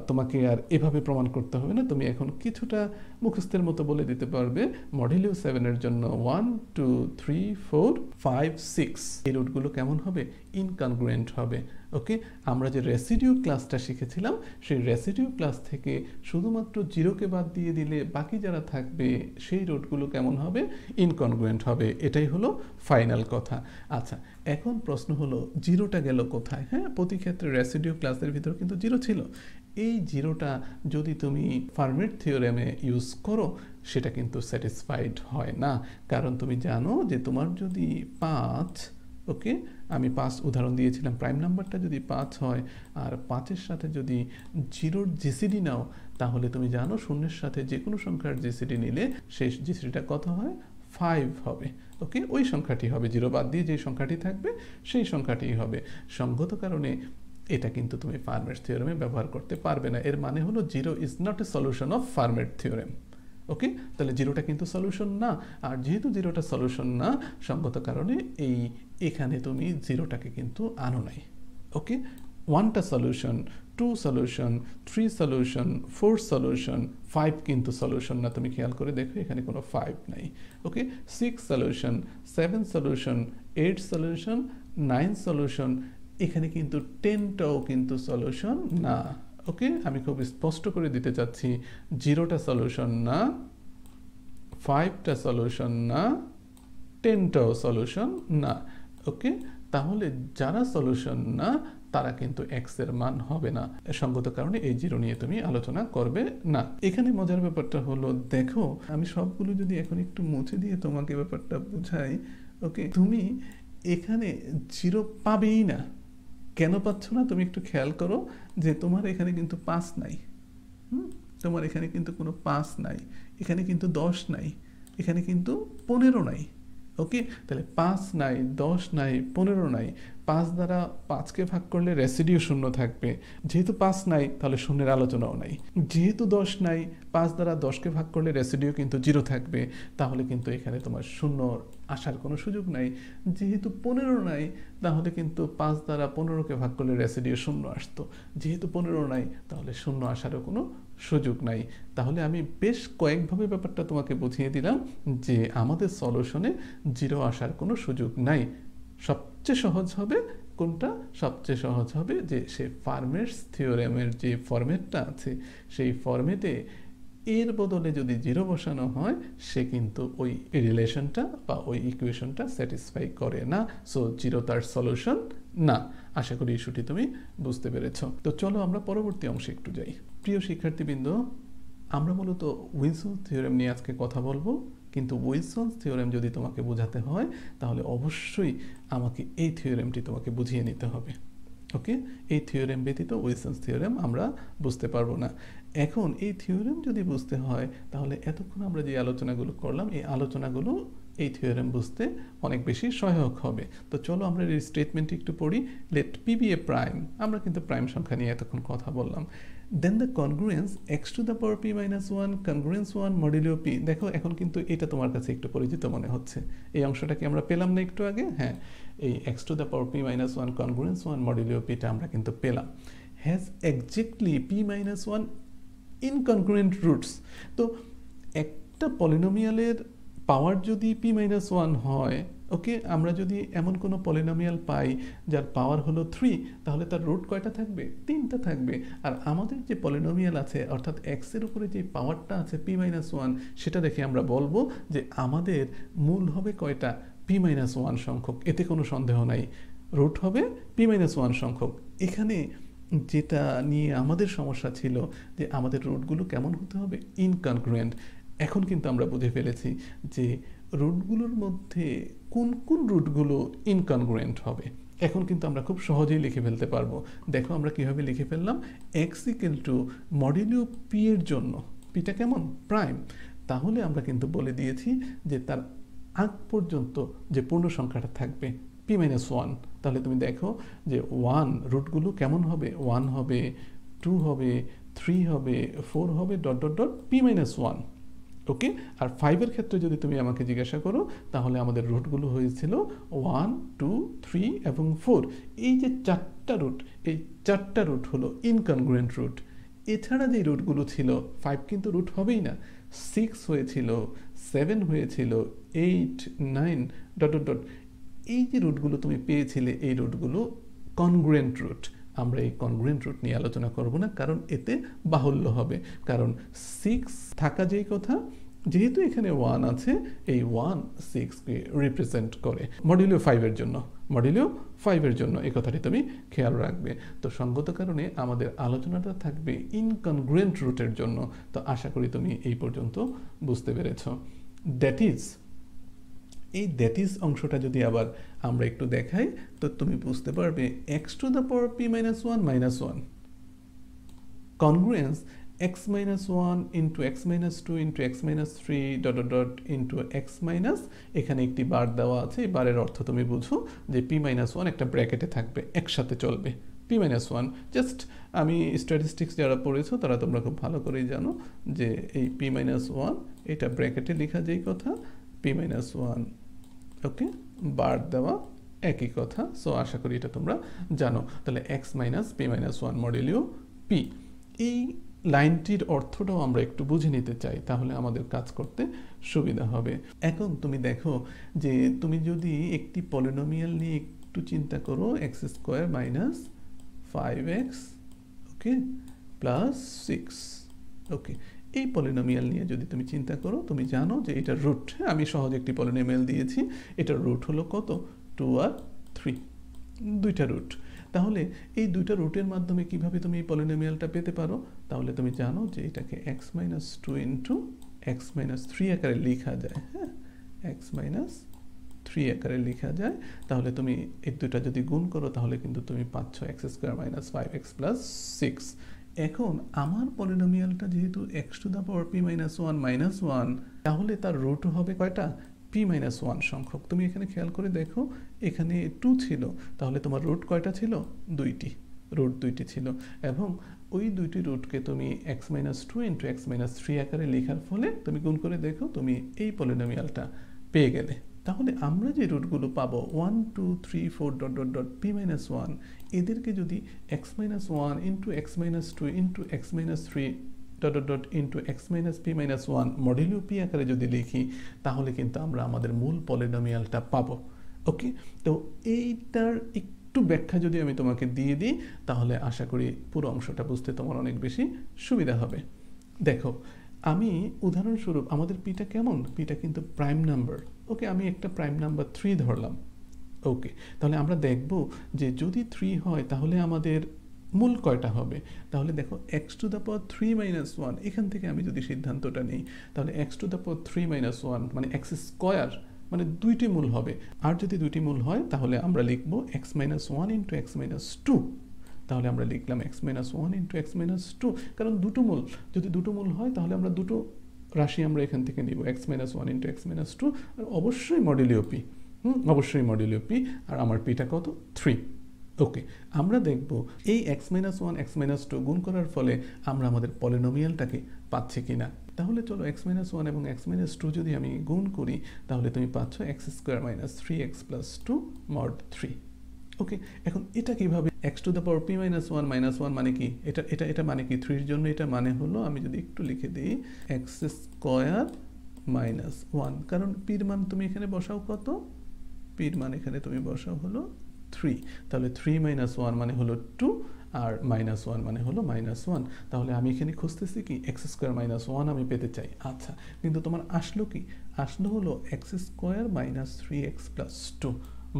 তোমাকে আর এভাবে প্রমাণ করতে হবে না, তুমি এখন কিছুটা মুখস্থের মতো বলে দিতে পারবে মডুলিও 7 এর জন্য 1, 2, 3, 4, 5, 6 এই রুটগুলো কেমন হবে? ইনকনগ্রুয়েন্ট হবে। ওকে, আমরা যে রেসিডিউ ক্লাসটা শিখেছিলাম সেই রেসিডিউ ক্লাস থেকে শুধুমাত্র জিরোকে বাদ দিয়ে দিলে বাকি যারা থাকবে সেই রুটগুলো কেমন হবে, ইনকনগ্রুয়েন্ট হবে। এটাই হলো ফাইনাল কথা। আচ্ছা, এখন প্রশ্ন হলো জিরোটা গেল কোথায়? হ্যাঁ, প্রতি ক্ষেত্রে রেসিডিউ ক্লাসের ভিতর কিন্তু জিরো ছিল। এই জিরোটা যদি তুমি ফার্মের থিওরেমে ইউজ করো সেটা কিন্তু স্যাটিসফাইড হয় না, কারণ তুমি জানো যে তোমার যদি 5, ওকে, আমি 5 উদাহরণ দিয়েছিলাম, প্রাইম নাম্বারটা যদি 5 হয় আর 5-এর সাথে যদি জিরোর জিসিডি নাও তাহলে তুমি জানো শূন্যের সাথে যে কোনো সংখ্যার জিসিডি নিলে সেই জিসিডিটা কত হয়, 5 হবে। ওকে, ওই সংখ্যাটি হবে, জিরো বাদ দিয়ে যে সংখ্যাটি থাকবে সেই সংখ্যাটি হবে। সঙ্গত কারণে এটা কিন্তু তুমি ফার্মের থিওরেমে ব্যবহার করতে পারবে না। এর মানে হলো zero is not a solution of ফার্মের থিওরেম। ওকে, তাহলে জিরোটা কিন্তু সলিউশন না, আর যেহেতু জিরোটা সলিউশন না সঙ্গত কারণে এখানে তুমি জিরোটাকে কিন্তু আনো নাই। ওকে, 1টা সলিউশন, 2 সলিউশন, 3 সলিউশন, 4 সলিউশন, 5 কিন্তু সলিউশন না। তুমি খেয়াল করে দেখো এখানে কোনো 5 নাই। ওকে, 6 সলিউশন, 7 সলিউশন, 8 সলিউশন, 9 সলিউশন, এখানে কিন্তু 10টাও কিন্তু সলিউশন না। ওকে, আমি খুব স্পষ্ট করে দিতে চাচ্ছি, জিরোটা সলিউশন না, 5টা সলিউশন না, 10টাও সলিউশন না। ওকে, তাহলে যারা সলিউশন না তারা কিন্তু এক্স এর মান হবে না। সঙ্গত কারণে এই জিরো নিয়ে তুমি আলোচনা করবে না। এখানে মজার ব্যাপারটা হলো, দেখো আমি সবগুলো যদি এখন একটু মুছে দিয়ে তোমাকে ব্যাপারটা বুঝাই। ওকে, তুমি এখানে জিরো পাবেই না। কেন পাচ্ছ না তুমি একটু খেয়াল করো যে তোমার এখানে কিন্তু 5 নাই। তোমার এখানে কিন্তু কোনো 5 নাই, এখানে কিন্তু 10 নাই, এখানে কিন্তু 15 নাই। ওকে, তাহলে 5 নাই, 10 নাই, 15 নাই। 5 দ্বারা 5কে ভাগ করলে রেসিডিউ শূন্য থাকবে, যেহেতু 5 নাই তাহলে শূন্যের আলোচনাও নাই। যেহেতু 10 নাই, 5 দ্বারা 10কে ভাগ করলে রেসিডিউ কিন্তু 0 থাকবে, তাহলে কিন্তু এখানে তোমার শূন্য আসার কোনো সুযোগ নাই। যেহেতু 15 নাই তাহলে কিন্তু 5 দ্বারা 15কে ভাগ করলে রেসিডিউ শূন্য আসতো, যেহেতু 15 নাই তাহলে শূন্য আসারও কোনো সুযোগ নাই। তাহলে আমি বেশ কয়েকভাবে ব্যাপারটা তোমাকে বুঝিয়ে দিলাম যে আমাদের সলিউশনে জিরো আসার কোনো সুযোগ নাই। সবচেয়ে সহজ হবে কোনটা? সবচেয়ে সহজ হবে যে সে ফার্মের্স থিওরেমের যে ফরম্যাটটা আছে সেই ফরম্যাটে এর বদলে যদি জিরো বসানো হয় সে কিন্তু ওই রিলেশনটা বা ওই ইকুয়েশনটা স্যাটিসফাই করে না। সো জিরো তার সলিউশন না। আশা করি ইস্যুটি তুমি বুঝতে পেরেছ। তো চলো আমরা পরবর্তী অংশে একটু যাই। প্রিয় শিক্ষার্থীবৃন্দ, আমরা মূলত উইলসন থিওরেম নিয়ে আজকে কথা বলবো, কিন্তু উইলসন থিওরেম যদি তোমাকে বোঝাতে হয় তাহলে অবশ্যই আমাকে এই থিওরেমটি তোমাকে বুঝিয়ে নিতে হবে। ওকে, এই থিওরেম ব্যতীত উইলসন থিওরেম আমরা বুঝতে পারবো না। এখন এই থিওরেম যদি বুঝতে হয় তাহলে এতক্ষণ আমরা যে আলোচনাগুলো করলাম এই আলোচনাগুলো এই থিওরেম বুঝতে অনেক বেশি সহায়ক হবে। তো চলো আমরা এই স্টেটমেন্টটি একটু পড়ি। Let P be a prime, আমরা কিন্তু প্রাইম সংখ্যা নিয়ে এতক্ষণ কথা বললাম। Then the congruence X to the power P minus 1 congruence 1 modulo P. দেখো এখন কিন্তু এটা তোমার কাছে একটু পরিচিত মনে হচ্ছে। এই অংশটা কি আমরা পেলাম না একটু আগে? হ্যাঁ, এই X to the power P minus 1 congruence 1 modulo পিটা আমরা কিন্তু পেলাম। Has exactly P minus 1 incongruent roots. তো একটা পলিনোমিয়ালের পাওয়ার যদি পি মাইনাস 1 হয়, ওকে, আমরা যদি এমন কোনো পলিনোমিয়াল পাই যার পাওয়ার হলো 3 তাহলে তার রুট কয়টা থাকবে? 3টা থাকবে। আর আমাদের যে পলিনোমিয়াল আছে অর্থাৎ এক্স এর উপরে যে পাওয়ারটা আছে পি মাইনাস 1 সেটা দেখে আমরা বলবো যে আমাদের মূল হবে কয়টা? পি মাইনাস 1 সংখ্যক। এতে কোনো সন্দেহ নাই, রুট হবে পি মাইনাস 1 সংখ্যক। এখানে যেটা নিয়ে আমাদের সমস্যা ছিল যে আমাদের রুটগুলো কেমন হতে হবে? ইনকনগ্রুয়েন্ট। এখন কিন্তু আমরা বুঝে ফেলেছি যে রুটগুলোর মধ্যে কোন কোন রুটগুলো ইনকনগ্রুয়েন্ট হবে। এখন কিন্তু আমরা খুব সহজেই লিখে ফেলতে পারবো। দেখো আমরা কিভাবে লিখে ফেললাম। এক্স ইকুয়াল টু মডুলিও পি এর জন্য, পিটা কেমন? প্রাইম। তাহলে আমরা কিন্তু বলে দিয়েছি যে তার আগ পর্যন্ত যে পূর্ণ সংখ্যাটা থাকবে পি মাইনাস 1। তাহলে তুমি দেখো যে 1 রুটগুলো কেমন হবে? 1 হবে, 2 হবে, 3 হবে, 4 হবে, dot dot dot P minus 1। ওকে, আর 5 এর ক্ষেত্রে যদি তুমি আমাকে জিজ্ঞাসা করো তাহলে আমাদের রুটগুলো হয়েছিল 1, 2, 3 এবং 4। এই যে 4টা রুট, এই 4টা রুট হলো ইনকনগ্রুয়েন্ট রুট। এছাড়া যে রুটগুলো ছিল 5 কিন্তু রুট হবেই না, 6 হয়েছিল, 7 হয়েছিল, 8, 9 ডট ডট ডট। এই যে রুটগুলো তুমি পেয়েছিলে এই রুটগুলো কনগ্রুয়েন্ট রুট। আমরা এই কনগ্রুয়েন্ট রুট নিয়ে আলোচনা করব না, কারণ এতে বাহুল্য হবে। কারণ 6 থাকা যেই কথা, যেহেতু এখানে 1 আছে, এই 1 6কে রিপ্রেজেন্ট করে। মডিউলো 5-এর জন্য, মডিউলো 5-এর জন্য এই কথাটি তুমি খেয়াল রাখবে। তো সঙ্গত কারণে আমাদের আলোচনাটা থাকবে ইনকনগ্রুয়েন্ট রুটের জন্য। তো আশা করি তুমি এই পর্যন্ত বুঝতে পেরেছ। দ্যাট ইজ, এই দ্যাট ইজ অংশটা যদি আবার আমরা একটু দেখাই, তো তুমি বুঝতে পারবে x two the power p minus 1 minus 1 congruence x minus 1 into x minus 2 into x minus 3 dot dot dot into x minus, এখানে একটি বার দেওয়া আছে। এই বারের অর্থ তুমি বুঝো যে p minus 1 একটা ব্র্যাকেটে থাকবে, একসাথে চলবে। p minus 1 জাস্ট, আমি স্ট্যাটিস্টিক্স যারা পড়েছো তারা তোমরা খুব ভালো করেই জানো যে এই p minus 1 এটা ব্র্যাকেটে লেখা যেই কথা, p minus 1 ওকে, বার দেওয়া একই কথা। সো আশা করি এটা তোমরা জানো। তাহলে x minus p minus 1 মডুলিও p, এই লাইনটির অর্থটাও আমরা একটু বুঝে নিতে চাই, তাহলে আমাদের কাজ করতে সুবিধা হবে। এখন তুমি দেখো যে তুমি যদি একটি পলিনোমিয়াল নিয়ে একটু চিন্তা করো, x স্কোয়ার মাইনাস 5x ওকে প্লাস 6 ওকে, এই পলিনোমিয়াল নিয়ে যদি তুমি চিন্তা করো, তুমি জানো যে এটা রুট, আমি সহজ একটি পলিনোমিয়াল দিয়েছি, এটার রুট হলো কত, 2 আর 3, দুইটা রুট। তাহলে এই দুইটা রুটের মাধ্যমে কিভাবে তুমি এই পলিনোমিয়ালটা পেতে পারো, তাহলে তুমি জানো যে এটাকে x minus 2 into x minus 3 আকারে লেখা যায়। হ্যাঁ, x minus 3 আকারে লেখা যায়। তাহলে তুমি এই দুইটা যদি গুণ করো তাহলে কিন্তু তুমি পাচ্ছ x square minus 5x plus 6। এখন আমার পলিনোমিয়ালটা যেহেতু x two the power p minus 1 minus 1, তাহলে তার রুট হবে কয়টা, p minus 1 সংখ্যক। তুমি এখানে খেয়াল করে দেখো, এখানে 2 ছিল, তাহলে তোমার রুট কয়টা ছিল, দুইটি, রুট দুইটি ছিল। এবং ওই দুইটি রুটকে তুমি x minus 2 into x minus 3 আকারে লেখার ফলে তুমি গুণ করে দেখো, তুমি এই পলিনোমিয়ালটা পেয়ে গেলে। তাহলে আমরা যে রুটগুলো পাবো 1 2 3 4 dot dot dot p minus 1, এদেরকে যদি x minus 1 into x minus 2 into x minus 3 dot dot dot into x minus p minus 1 মডুলিও p আকারে যদি লিখি, তাহলে কিন্তু আমরা আমাদের মূল পলিনোমিয়ালটা পাবো। ওকে, তো এইটার একটু ব্যাখ্যা যদি আমি তোমাকে দিয়ে দিই, তাহলে আশা করি পুরো অংশটা বুঝতে তোমার অনেক বেশি সুবিধা হবে। দেখো, আমি উদাহরণস্বরূপ, আমাদের পিটা কেমন, পিটা কিন্তু প্রাইম নাম্বার। ওকে, আমি একটা প্রাইম নাম্বার 3 ধরলাম। ওকে, তাহলে আমরা দেখব যে যদি 3 হয় তাহলে আমাদের মূল কয়টা হবে। তাহলে দেখো x two the power 3 minus 1, এখান থেকে আমি যদি সিদ্ধান্তটা নেই, তাহলে x two the power 3 minus 1 মানে x স্কোয়ার, মানে দুইটি মূল হবে। আর যদি দুইটি মূল হয় তাহলে আমরা লিখব x minus 1 into x minus 2। তাহলে আমরা লিখলাম x minus 1 into x minus 2, কারণ দুটো মূল, যদি দুটো মূল হয় তাহলে আমরা দুটো রাশি আমরা এখান থেকে নিব, x minus 1 into x minus 2, আর অবশ্যই মডুলিও p, অবশ্যই মডুলিও p, আর আমার পিটা কত, 3। ওকে, আমরা দেখব এই x minus 1 x minus 2 গুণ করার ফলে আমরা আমাদের পলিনোমিয়ালটাকে পাচ্ছি কিনা। তাহলে চলো x minus 1 এবং x minus 2 যদি আমি গুণ করি, তাহলে তুমি পাচ্ছ x square minus 3x plus 2 mod 3। ওকে, এখন এটা কিভাবে, x two the power p minus 1 minus 1 মানে কি, এটা মানে কি 3 এর জন্য এটা মানে হলো, আমি যদি একটু লিখে দিই x স্কোয়ার মাইনাস 1, কারণ p এর মান তুমি এখানে বসাও কত, p এর মান এখানে তুমি বসাও হলো 3, তাহলে 3 minus 1 মানে হলো 2, আর minus 1 মানে হলো -1। তাহলে আমি এখানে খুঁজতেছি কি, x স্কোয়ার মাইনাস 1 আমি পেতে চাই। আচ্ছা, কিন্তু তোমার আসলো কি, আসলো হলো x square minus 3x plus 2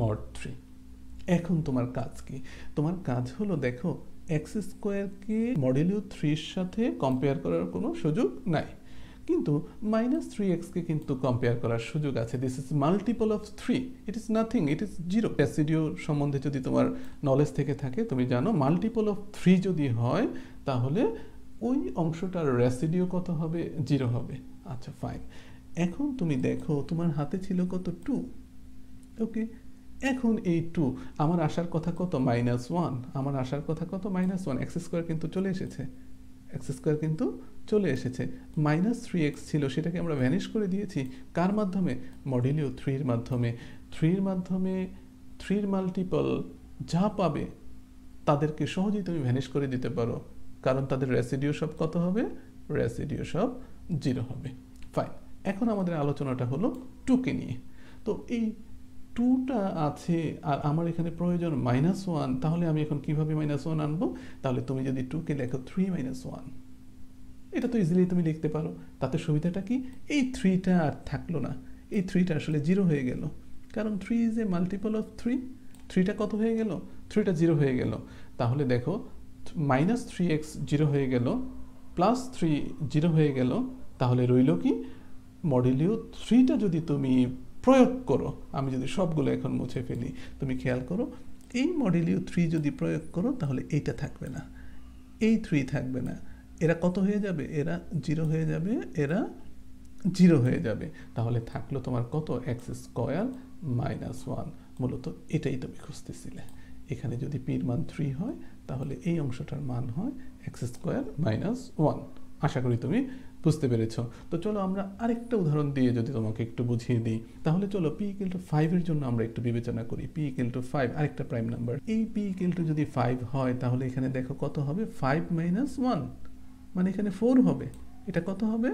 mod 3। এখন তোমার কাজ কি, তোমার কাজ হলো দেখো x স্কোয়ারকে মডুলিও 3 এর সাথে কম্পেয়ার করার কোনো সুযোগ নাই, কিন্তু -3x কে কিন্তু কম্পেয়ার করার সুযোগ আছে। This is multiple of 3, it is nothing, it is 0। Residue সম্বন্ধে যদি তোমার নলেজ থেকে থাকে, তুমি জানো মাল্টিপল অফ 3 যদি হয় তাহলে ওই অংশটার রেসিডিউ কত হবে, 0 হবে। আচ্ছা ফাইন, এখন তুমি দেখো তোমার হাতে ছিল কত, 2। ওকে, এখন এই 2 আমার আসার কথা কত, -1, আমার আসার কথা কত, -1, x স্কোয়ার কিন্তু চলে এসেছে, x স্কোয়ার কিন্তু চলে এসেছে। -3x ছিল, সেটাকে আমরা ভ্যানিশ করে দিয়েছি কার মাধ্যমে, মডুলিও 3 এর মাধ্যমে। 3 এর মাধ্যমে 3 এর মাল্টিপল যা পাবে তাদেরকে সহজেই তুমি ভ্যানিশ করে দিতে পারো, কারণ তাদের রেসিডিউ সব কত হবে, রেসিডিউ সব 0 হবে। ফাইন, এখন আমাদের আলোচনাটা হলো 2 কে নিয়ে। তো এই 2টা আছে আর আমার এখানে প্রয়োজন -1, তাহলে আমি এখন কিভাবে -1 আনবো? তাহলে তুমি যদি 2কে লেখো 3 - 1, এটা তো ইজিলি তুমি লিখতে পারো। তাতে সুবিধাটা কি? এই 3টা আর থাকলো না, এই 3টা আসলে 0 হয়ে গেল, কারণ 3 ইজ এ মাল্টিপল অফ 3। 3টা কত হয়ে গেল? 3টা 0 হয়ে গেল। তাহলে দেখো -3x 0 হয়ে গেল, +3 0 হয়ে গেল, তাহলে রইল কি? মডুলিও 3টা যদি তুমি প্রয়োগ করো, আমি যদি সবগুলো এখন মুছে ফেলি, তুমি খেয়াল করো, এই মডুলিও 3 যদি প্রয়োগ করো তাহলে এইটা থাকবে না, এই 3 থাকবে না, এরা কত হয়ে যাবে? এরা 0 হয়ে যাবে, এরা 0 হয়ে যাবে। তাহলে থাকলো তোমার কত? x² -1। মূলত এটাই তুমি খুঁজতেছিলে। এখানে যদি p এর মান 3 হয় তাহলে এই অংশটার মান হয় x² -1। আশা করি তুমি বুঝতে পেরেছ। তো চলো আমরা আরেকটা উদাহরণ দিয়ে যদি তোমাকে একটু বুঝিয়ে দিই, তাহলে চলো p = 5 এর জন্য আমরা একটু বিবেচনা করি। p = 5 আরেকটা প্রাইম নাম্বার। এই p = যদি 5 হয় তাহলে এখানে দেখো কত হবে? 5 - 1, মানে এখানে 4 হবে। এটা কত হবে?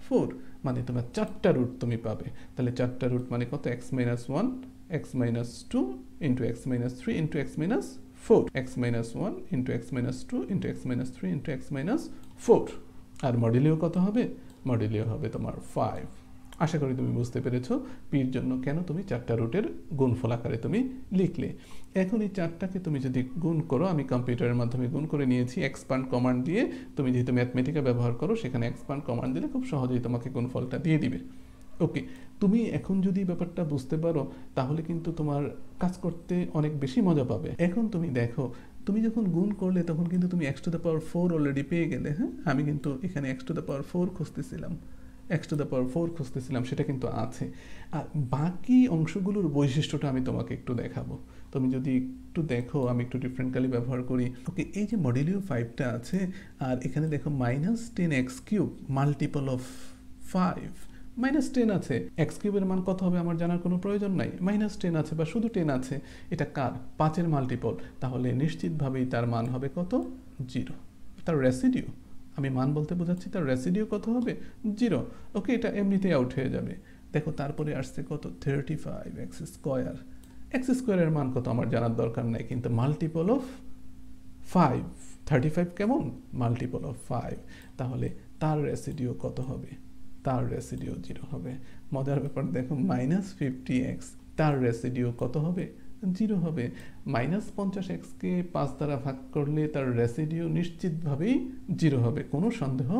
4। মানে তোমার 4টা রুট তুমি পাবে। তাহলে 4টা রুট মানে কত? x - 1, x - 2 into x - 3 into x - 4, x - 1 into x - 2 into x - 3 into x - 4। আর মডুলিও কত হবে? মডুলিও হবে তোমার 5। আশা করি তুমি বুঝতে পেরেছো পির জন্য কেন তুমি 4টা রুটের গুণফল আকারে তুমি লিখলে। এখন এই 4টাকে তুমি যদি গুণ করো, আমি কম্পিউটারের মাধ্যমে গুণ করে নিয়েছি এক্সপ্যান্ড কমান্ড দিয়ে। তুমি যেহেতু ম্যাথমেটিকা ব্যবহার করো, সেখানে এক্সপ্যান্ড কমান্ড দিলে খুব সহজেই তোমাকে গুণফলটা দিয়ে দিবে। ওকে, তুমি এখন যদি ব্যাপারটা বুঝতে পারো তাহলে কিন্তু তোমার কাজ করতে অনেক বেশি মজা পাবে। এখন তুমি দেখো, তুমি যখন গুণ করলে তখন কিন্তু তুমি x⁴ অলরেডি পেয়ে গেলে। হ্যাঁ, আমি কিন্তু এখানে x⁴ খুঁজতেছিলাম, সেটা কিন্তু আছে। আর বাকি অংশগুলোর বৈশিষ্ট্যটা আমি তোমাকে একটু দেখাবো। তুমি যদি একটু দেখো, আমি একটু ডিফারেন্টলি ব্যবহার করি। ওকে, এই যে মডুলিও 5টা আছে আর এখানে দেখো -10x³ মাল্টিপল অফ 5, -10 আছে। x³ এর মান কত হবে আমার জানার কোনো প্রয়োজন নাই। -10 আছে বা শুধু 10 আছে, এটা কার? 5-এর মাল্টিপল। তাহলে নিশ্চিতভাবেই তার মান হবে কত? 0। তার রেসিডিউ, আমি মান বলতে বোঝাচ্ছি তার রেসিডিউ কত হবে? 0। ওকে, এটা এমনিতেই আউট হয়ে যাবে। দেখো তারপরে আসছে কত? 35x²। x² এর মান কত আমার জানার দরকার নাই, কিন্তু মাল্টিপল অফ 5। 35 কেমন? Multiple of 5। তাহলে তার রেসিডিউ কত হবে? তার রেসিডিউ 0 হবে। মজার ব্যাপার দেখো, -50x, তার রেসিডিউ কত হবে? 0 হবে। -50x কে 5 দ্বারা ভাগ করলে তার রেসিডিউ নিশ্চিতভাবেই 0 হবে, কোনো সন্দেহ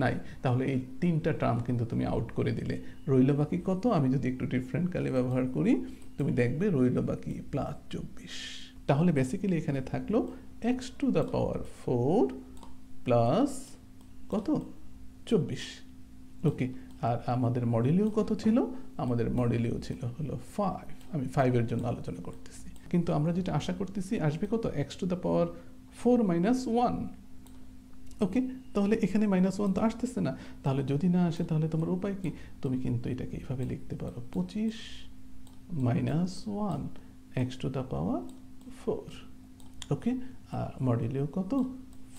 নাই। তাহলে এই 3টা টার্ম কিন্তু তুমি আউট করে দিলে। রইল বাকি কত? আমি যদি একটু ডিফারেন্ট কালে ব্যবহার করি, তুমি দেখবে রইল বাকি +24। তাহলে বেসিক্যালি এখানে থাকলো x⁴ প্লাস কত? 24। ওকে, আর আমাদের মডুলিও কত ছিল? আমাদের মডুলিও ছিল হলো 5। আমি 5-এর জন্য আলোচনা করতেছি, কিন্তু আমরা যেটা আশা করতেছি আসবে কত? x⁴ - 1। ওকে, তাহলে এখানে -1 তো আসতেছে না। তাহলে যদি না আসে তাহলে তোমার উপায় কি? তুমি কিন্তু এটাকে এইভাবে লিখতে পারো, 25 - 1 x⁴। ওকে, আর মডুলিও কত?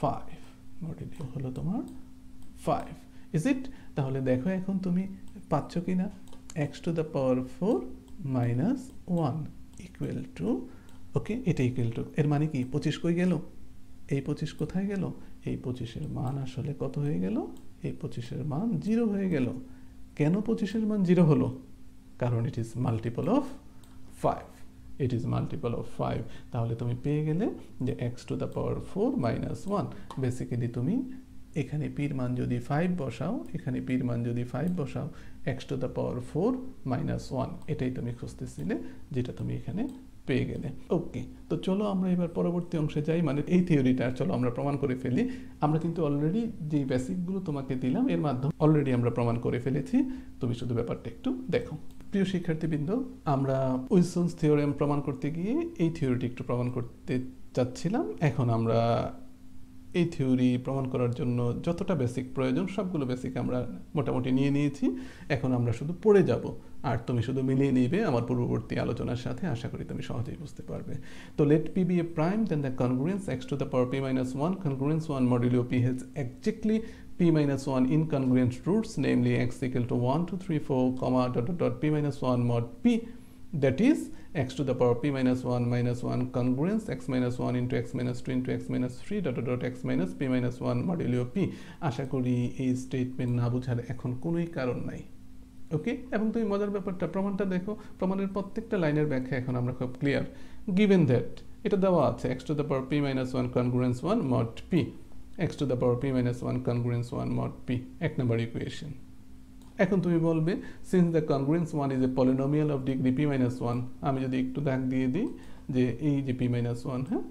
5। মডুলিও হলো তোমার 5। Is it? তাহলে দেখো এখন তুমি পাচ্ছ কিনা? x⁴ - 1 ইকুয়াল টু, ওকে, এটা ইকুয়াল টু, এর মানে কি? 25 কই গেল? এই 25 কোথায় গেল? এই 25-এর মান আসলে কত হয়ে গেল? এই 25-এর মান 0 হয়ে গেল। কেন 25-এর মান 0 হলো? কারণ it is multiple of 5। It is multiple of 5। তাহলে তুমি পেয়ে গেলে যে x⁴ - 1। বেসিক্যালি তুমি এখানে পির মান যদি 5 বসাও, এখানে পির মান যদি 5 বসাও, x⁴ - 1, এটাই তুমি খুঁজতেছিলে, যেটা তুমি এখানে পেয়ে গেলে। ওকে, তো চলো আমরা এবার পরবর্তী অংশে যাই। মানে এই থিওরিটা চলো আমরা প্রমাণ করে ফেলি। আমরা কিন্তু অলরেডি যে বেসিকগুলো তোমাকে দিলাম এর মাধ্যমে অলরেডি আমরা প্রমাণ করে ফেলেছি। তুমি শুধু ব্যাপারটা একটু দেখো। প্রিয় শিক্ষার্থীবৃন্দ, আমরা উইলসনস থিওরেম প্রমাণ করতে গিয়ে এই থিওরিটি একটু প্রমাণ করতে চাচ্ছিলাম। এখন আমরা এই থিওরি প্রমাণ করার জন্য যতটা বেসিক প্রয়োজন সবগুলো বেসিক আমরা মোটামুটি নিয়ে নিয়েছি। এখন আমরা শুধু পড়ে যাব আর তুমি শুধু মিলিয়ে নিবে আমার পূর্ববর্তী আলোচনার সাথে। আশা করি তুমি সহজেই বুঝতে পারবে। তো let p be a prime, then the congruence x⁴ p - 1 congruence 1 modulo p has exactly p - 1 incongruent roots, namely x = 1 2 3 4 p - 1 mod p, that is x to the power p minus 1 congruence x minus 1 into x minus 2 into x minus 3 dot dot x minus p minus 1 modulo p। আশা করি এই statement না বোঝার এখন কোনোই কারণ নাই। ওকে, এবং তুমি মজার ব্যাপারটা প্রমাণটা দেখো, প্রমাণের প্রত্যেকটা লাইনের ব্যাখ্যা এখন আমরা খুব ক্লিয়ার। গিভেন দ্যাট এটা দেওয়া আছে x to the power p minus 1 congruence 1 mod p, x to the power p minus 1 congruence 1 mod p, এক নম্বর ইকুয়েশন। এখন তুমি বলবে since the congruence 1 is a polynomial of degree p minus 1, আমি যদি একটু দাগ দিয়ে দিই যে এই যে p minus 1, হ্যাঁ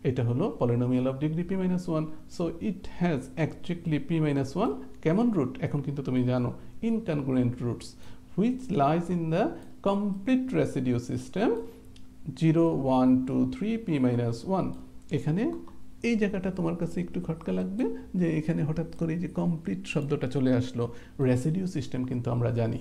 এটা হলো polynomial of degree p minus 1, so it has exactly p minus 1 common root। এখন কিন্তু তুমি জানো incongruent roots which lies in the complete residue system 0 1 2 3 p minus 1। এখানে এই জায়গাটা তোমার কাছে একটু খটকা লাগবে যে এখানে হঠাৎ করে যে কমপ্লিট শব্দটা চলে আসলো। রেসিডিউ সিস্টেম কিন্তু আমরা জানি,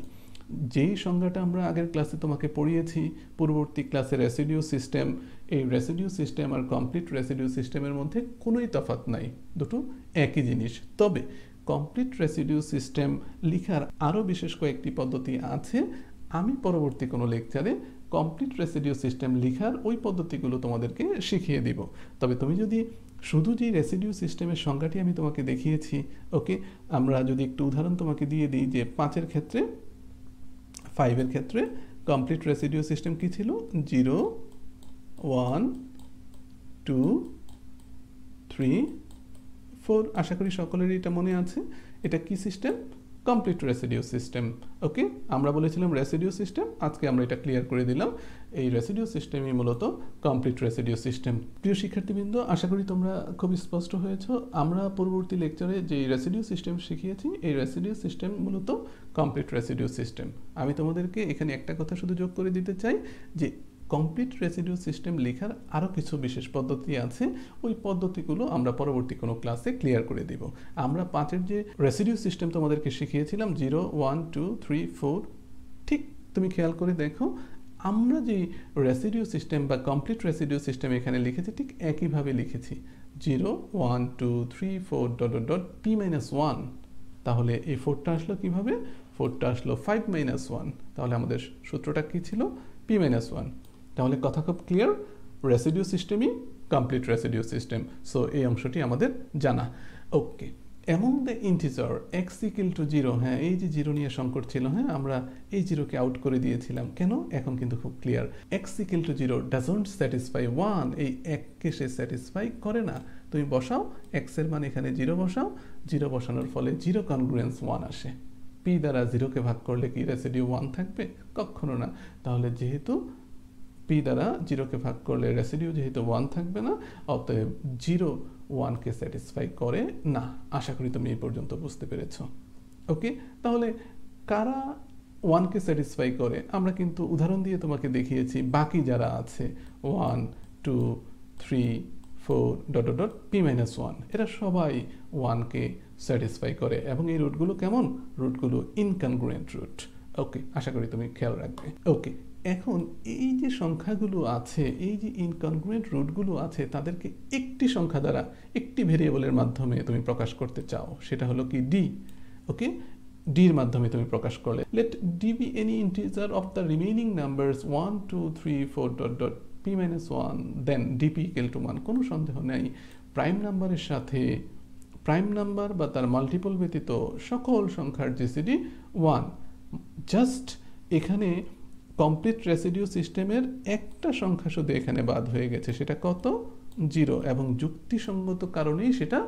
যেই সংজ্ঞাটা আমরা আগের ক্লাসে তোমাকে পড়িয়েছি, পূর্ববর্তী ক্লাসে রেসিডিউ সিস্টেম, এই রেসিডিউ সিস্টেম আর কমপ্লিট রেসিডিউ সিস্টেমের মধ্যে কোনোই তফাৎ নাই, দুটো একই জিনিস। তবে কমপ্লিট রেসিডিউ সিস্টেম লিখার আরও বিশেষ কয়েকটি পদ্ধতি আছে, আমি পরবর্তী কোনো লেকচারে কমপ্লিট রেসিডিউ সিস্টেম লিখার ওই পদ্ধতিগুলো তোমাদেরকে শিখিয়ে দিব। তবে তুমি যদি শুধু যে রেসিডিউ সিস্টেমের সংজ্ঞাটি আমি তোমাকে দেখিয়েছি, ওকে, আমরা যদি একটু উদাহরণ তোমাকে দিয়ে দিই যে 5-এর ক্ষেত্রে 5-এর ক্ষেত্রে কমপ্লিট রেসিডিউ সিস্টেম কি ছিল? 0 1 2 3 4। আশা করি সকলেরই এটা মনে আছে। এটা কি system? Complete residue system. Okay, আমরা বলেছিলাম রেসিডিউ সিস্টেম, আজকে আমরা এটা ক্লিয়ার করে দিলাম। এই রেসিডিউ সিস্টেমই মূলত কমপ্লিট রেসিডিউ সিস্টেম। প্রিয় শিক্ষার্থীবৃন্দ, আশা করি তোমরা খুব স্পষ্ট হয়েছো। আমরা পূর্ববর্তী লেকচারে যে রেসিডিউ সিস্টেম শিখিয়েছি, এই রেসিডিউ সিস্টেম মূলত কমপ্লিট রেসিডিউ সিস্টেম। আমি তোমাদেরকে এখানে একটা কথা শুধু যোগ করে দিতে চাই যে কমপ্লিট রেসিডিউ সিস্টেম লেখার আরও কিছু বিশেষ পদ্ধতি আছে, ওই পদ্ধতিগুলো আমরা পরবর্তী কোনো ক্লাসে ক্লিয়ার করে দিব। আমরা 5-এর যে রেসিডিউ সিস্টেম তোমাদেরকে শিখিয়েছিলাম 0 1 2 3 4, ঠিক তুমি খেয়াল করে দেখো আমরা যে রেসিডিউ সিস্টেম বা কমপ্লিট রেসিডিউ সিস্টেম এখানে লিখেছি ঠিক একইভাবে লিখেছি 0 1 2 3 4 dot dot dot p minus 1। তাহলে এই 4টা আসলো কিভাবে? 4টা আসলো 5 minus 1। তাহলে আমাদের সূত্রটা কি ছিল? p minus 1। তাহলে কথা খুব ক্লিয়ার, রেসিডিউ সিস্টেমই কমপ্লিট রেসিডিউ সিস্টেম। সো এই অংশটি আমাদের জানা। ওকে, among the integer x equal to 0, হ্যাঁ এই যে 0 নিয়ে সংকট ছিল, হ্যাঁ আমরা এই 0কে আউট করে দিয়েছিলাম। কেন? এখন কিন্তু খুব clear. x equal to 0 doesn't satisfy 1, এই 1কে সে স্যাটিসফাই করে না। তুমি বসাও x এর মান এখানে 0 বসাও, 0 বসানোর ফলে 0 কনগ্রুয়েন্স 1 আসে। p দ্বারা 0কে ভাগ করলে কি রেসিডিউ 1 থাকবে? কখনো না। তাহলে যেহেতু p দ্বারা 0কে ভাগ করলে রেসিডিউ যেহেতু 1 থাকবে না, অতএব 0 1কে স্যাটিসফাই করে না। আশা করি তুমি এই পর্যন্ত বুঝতে পেরেছ। ওকে, তাহলে কারা 1কে স্যাটিসফাই করে? আমরা কিন্তু উদাহরণ দিয়ে তোমাকে দেখিয়েছি। বাকি যারা আছে 1 2 3 4 ডট ডট p minus 1, এরা সবাই 1কে স্যাটিসফাই করে এবং এই রুটগুলো কেমন? রুটগুলো ইনকনগ্রুয়েন্ট রুট। ওকে, আশা করি তুমি খেয়াল রাখবে। ওকে, এখন এই যে সংখ্যাগুলো আছে, এই যে ইনকনগ্রুয়েন্ট রুটগুলো আছে, তাদেরকে একটি সংখ্যা দ্বারা একটি ভেরিয়েবলের মাধ্যমে তুমি প্রকাশ করতে চাও, সেটা হলো কি d। ওকে, d এর মাধ্যমে তুমি প্রকাশ করলে let d be any integer of the remaining numbers 1 2 3 4 dot dot p minus 1 then dp equal to 1। কোনো সন্দেহ নেই প্রাইম নাম্বারের সাথে প্রাইম নাম্বার বা তার মাল্টিপল ব্যতীত সকল সংখ্যার জিসিডি 1। জাস্ট এখানে কমপ্লিট রেসিডিউ সিস্টেমের একটা সংখ্যা শুধু এখানে বাদ হয়ে গেছে, সেটা কত? 0, এবং যুক্তিসঙ্গত কারণেই সেটা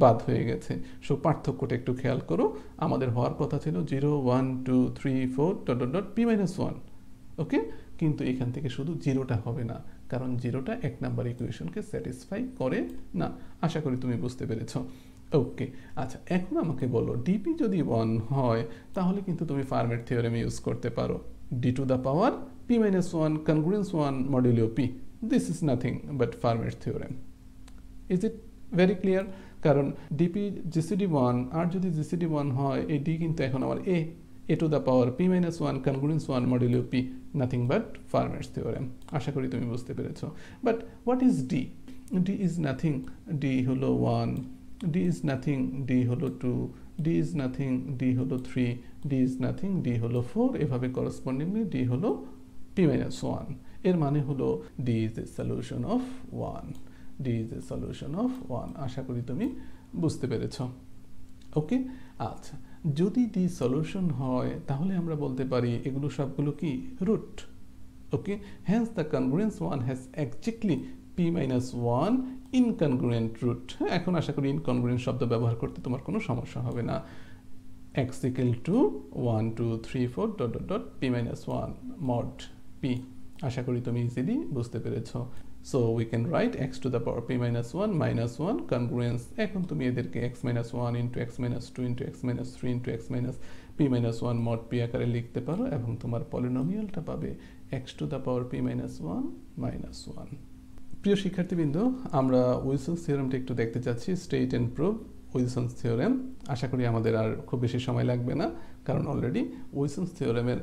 বাদ হয়ে গেছে। সো পার্থক্যটা একটু খেয়াল করো। আমাদের হওয়ার কথা ছিল 0 1 2 3 4 dot dot dot p minus 1। ওকে, কিন্তু এখান থেকে শুধু 0টা হবে না, কারণ 0টা এক নাম্বার ইকুয়েশনকে স্যাটিসফাই করে না। আশা করি তুমি বুঝতে পেরেছো। ওকে, আচ্ছা এখন আমাকে বলো ডিপি যদি 1 হয় তাহলে কিন্তু তুমি ফার্মের থিওরেম ইউজ করতে পারো। d to the power p minus 1 congruence 1 modulo p. This is nothing but Fermat's theorem. Is it very clear? কারণ dp gcd 1 আর যদি gcd 1 হয়, এই d কিন্তু এখন আমার a to the power p minus 1 congruence 1 modulo p, nothing but Fermat's theorem. আশা করি তুমি বুঝতে পেরেছো। But what is d? d is nothing, d হলো 1, d is nothing, d হলো 2, d is nothing, d হলো 3, d is nothing, d হলো 4, এভাবে correspondingly d হলো p minus 1, এর মানে হলো d is a solution of 1, d is a solution of 1। আশা করি তুমি বুঝতে পেরেছো। ওকে, আচ্ছা, যদি d সলিউশন হয় তাহলে আমরা বলতে পারি এগুলো সবগুলো কি root. Okay, hence the congruence one has exactly p minus 1 incongruent root। এখন আশা করি incongruent শব্দ ব্যবহার করতে তোমার কোনো সমস্যা হবে না। x equal to 1 2 3 4 dot dot dot p minus 1 mod p। আশা করি তুমি ইজিলি বুঝতে পেরেছো। So we can write x to the power p minus 1 minus 1 congruence। এখন তুমি এদেরকে x minus 1 into x minus 2 into x minus 3 into x minus p minus 1 mod p আকারে লিখতে পারো এবং তোমার পলিনোমিয়ালটা পাবে x to the power p minus 1 minus 1। প্রিয় শিক্ষার্থীবৃন্দ, আমরা উইলসনস থিওরেমটা একটু দেখতে চাচ্ছি, state and prove Wilson's theorem. আশা করি আমাদের আর খুব বেশি সময় লাগবে না, কারণ অলরেডি উইলসনস থিওরেমের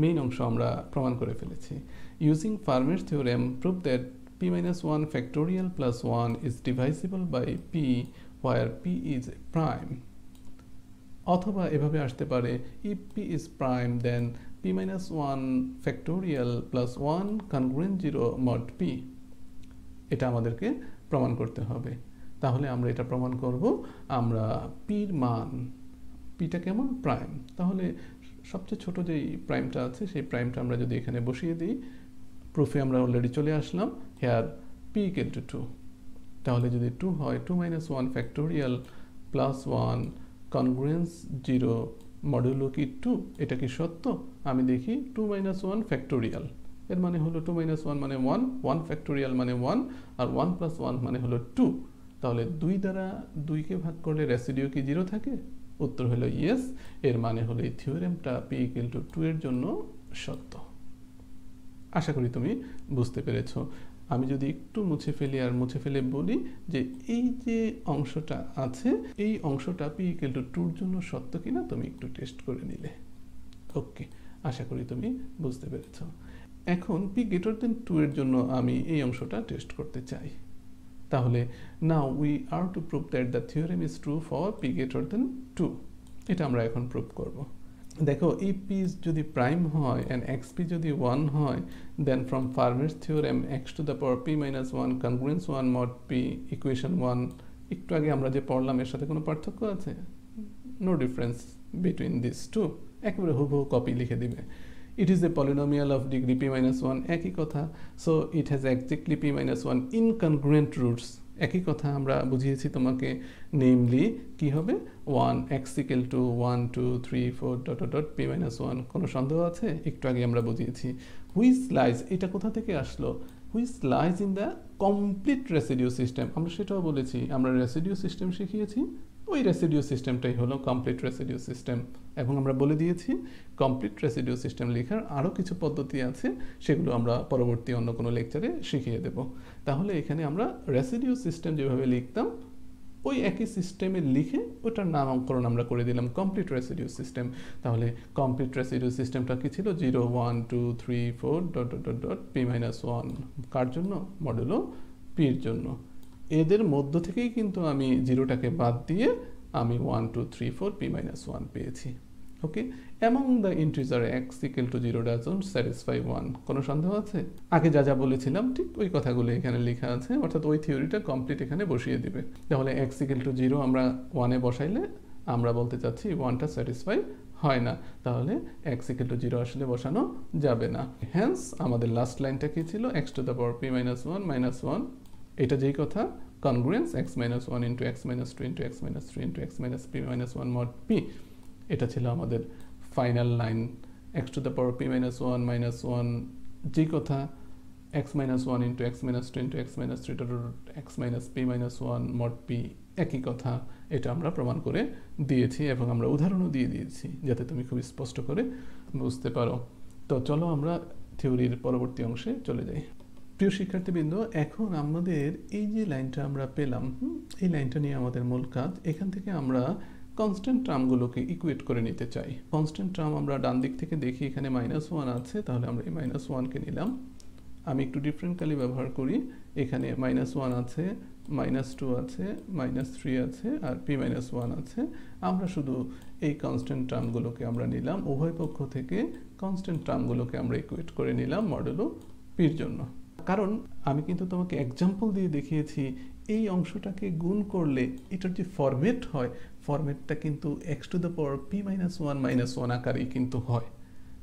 মেইন অংশ আমরা প্রমাণ করে ফেলেছি। ইউজিং ফার্মের theorem prove that p minus 1 factorial plus 1 is divisible by p where p is prime। অথবা এভাবে আসতে পারে if p is prime then p minus 1 factorial plus 1 congruent 0 mod p। এটা আমাদেরকে প্রমাণ করতে হবে। তাহলে আমরা এটা প্রমাণ করব, আমরা p এর মান, pটা কেমন প্রাইম, তাহলে সবচেয়ে ছোট যেই প্রাইমটা আছে সেই প্রাইমটা আমরা যদি এখানে বসিয়ে দিই, প্রুফে আমরা অলরেডি চলে আসলাম, হেয়ার p equal to 2। তাহলে যদি 2 হয় 2 minus 1 factorial plus 1 congruence 0 modulo কি 2, এটা কি সত্য? আমি দেখি 2 minus 1 factorial, এর মানে হলো 2 minus 1 মানে 1, 1 factorial মানে 1, আর 1 plus 1 মানে হলো 2। তাহলে 2 দ্বারা 2 কে ভাগ করলে রেসিডিউ কি 0 থাকে? উত্তর হলো ইয়েস। এর মানে হলো এই থিওরেমটা p equal to 2 এর জন্য সত্য। আশা করি তুমি বুঝতে পেরেছো। আমি যদি একটু মুছে ফেলি আর মুছে ফেলে বলি যে এই যে অংশটা আছে এই অংশটা p equal to 2 এর জন্য সত্য কিনা তুমি একটু টেস্ট করে নিলে। ওকে, আশা করি তুমি বুঝতে পেরেছো। এখন p greater than 2 এর জন্য আমি এই অংশটা টেস্ট করতে চাই। তাহলে now we are to prove that the theorem is true for p greater than 2। এটা আমরা এখন প্রুভ করব। দেখো, এই p যদি প্রাইম হয় and xp যদি 1 হয়, then from Fermat's theorem x to the power p minus 1 congruence 1 mod p equation 1, একটু আগে আমরা যে পড়লাম এর সাথে কোনো পার্থক্য আছে? no difference between these two। একেবারে হুবহু কপি লিখে দিবে। it is a polynomial of degree p minus 1, একই কথা। so it has exactly p minus 1 incongruent roots, একই কথা আমরা বুঝিয়েছি তোমাকে, নেমলি কি হবে 1 x equal to 1 2 3 4 dot dot dot p minus 1। কোনো সন্দেহ আছে? একটু আগে আমরা বুঝিয়েছি। which lies, এটা কোথা থেকে আসলো? which lies in the complete residue system। আমরা সেটাও বলেছি, আমরা রেসিডিউ সিস্টেম শিখিয়েছি, ওই রেসিডিউ সিস্টেমটাই হলো কমপ্লিট রেসিডিউ সিস্টেম। এবং আমরা বলে দিয়েছি কমপ্লিট রেসিডিউ সিস্টেম লেখার আরও কিছু পদ্ধতি আছে, সেগুলো আমরা পরবর্তী অন্য কোনো লেকচারে শিখিয়ে দেব। তাহলে এখানে আমরা রেসিডিউ সিস্টেম যেভাবে লিখতাম ওই একই সিস্টেমে লিখে ওটার নামকরণ আমরা করে দিলাম কমপ্লিট রেসিডিউ সিস্টেম। তাহলে কমপ্লিট রেসিডিউ সিস্টেমটা কি ছিল? 0 1 2 3 4 dot dot dot dot p minus 1, কার জন্য? মডুলো p এর জন্য। এদের মধ্য থেকেই কিন্তু আমি জিরোটাকে বাদ দিয়ে আমি 1 2 3 4 p minus 1 পেয়েছি। ওকে, among the integer x equal to 0 doesn't satisfy 1। কোনো সন্দেহ আছে? আগে যা যা বলেছিলাম ঠিক ওই কথাগুলো এখানে লেখা আছে, অর্থাৎ ওই থিওরিটা কমপ্লিট এখানে বসিয়ে দিবে। তাহলে x equal to 0 আমরা 1 এ বসাইলে আমরা বলতে চাচ্ছি 1টা স্যাটিসফাই হয় না, তাহলে x equal to 0 আসলে বসানো যাবে না। হেন্স আমাদের লাস্ট লাইনটা কি ছিল? x to the power p minus 1 minus 1, এটা যেই কথা congruence x minus 1 into x minus 2 into x minus 3 into x minus p minus 1 mod p, এটা ছিল আমাদের final line. x to the power p minus 1 minus 1 যেই কথা x minus 1 into x minus 2 into x minus 3 to x minus p minus 1 mod p, একই কথা। এটা আমরা প্রমাণ করে দিয়েছি এবং আমরা উদাহরণও দিয়ে দিয়েছি যাতে তুমি খুব স্পষ্ট করে বুঝতে পারো। তো চলো আমরা থিওরির পরবর্তী অংশে চলে যাই। প্রিয় শিক্ষার্থীবৃন্দ, এখন আমাদের এই যে লাইনটা আমরা পেলাম, এই লাইনটা নিয়ে আমাদের মূল কাজ। এখান থেকে আমরা কনস্ট্যান্ট টার্মগুলোকে ইকুয়েট করে নিতে চাই। কনস্ট্যান্ট টার্ম আমরা ডান দিক থেকে দেখি, এখানে -1 আছে, তাহলে আমরা এই -1কে নিলাম। আমি একটু ডিফারেন্ট কালি ব্যবহার করি, এখানে -1 আছে, -2 আছে, -3 আছে আর p -1 আছে। আমরা শুধু এই কনস্ট্যান্ট টার্মগুলোকে আমরা নিলাম, উভয় পক্ষ থেকে কনস্ট্যান্ট টার্মগুলোকে আমরা ইকুয়েট করে নিলাম মডুলো পির জন্য। কারণ আমি কিন্তু তোমাকে এক্সাম্পল দিয়ে দেখিয়েছি এই অংশটাকে গুণ করলে এটার যে ফরম্যাট হয়, ফরম্যাটটা কিন্তু X to the power P minus one আকারেই কিন্তু হয়।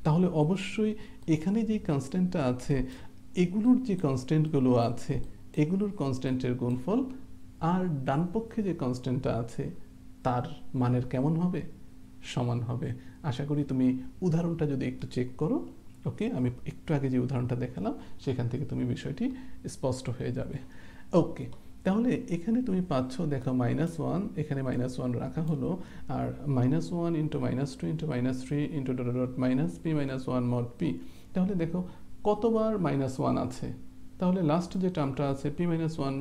তাহলে অবশ্যই এখানে যে কনস্ট্যান্টটা আছে, এগুলোর যে কনস্ট্যান্টগুলো আছে, এগুলোর কনস্ট্যান্টের গুণফল আর ডান পক্ষে যে কনস্ট্যান্টটা আছে তার মানের কেমন হবে? সমান হবে। আশা করি তুমি উদাহরণটা যদি একটু চেক করো, ওকে, আমি একটু আগে যে উদাহরণটা দেখালাম সেখান থেকে তুমি বিষয়টি স্পষ্ট হয়ে যাবে। ওকে, তাহলে এখানে তুমি পাচ্ছ, দেখো -1, এখানে -1 রাখা হলো, আর -1 into -2 into -3 into dot dot minus P -1 mod P. তাহলে দেখো কতবার -1 আছে, তাহলে লাস্ট যে টার্মটা আছে p-1,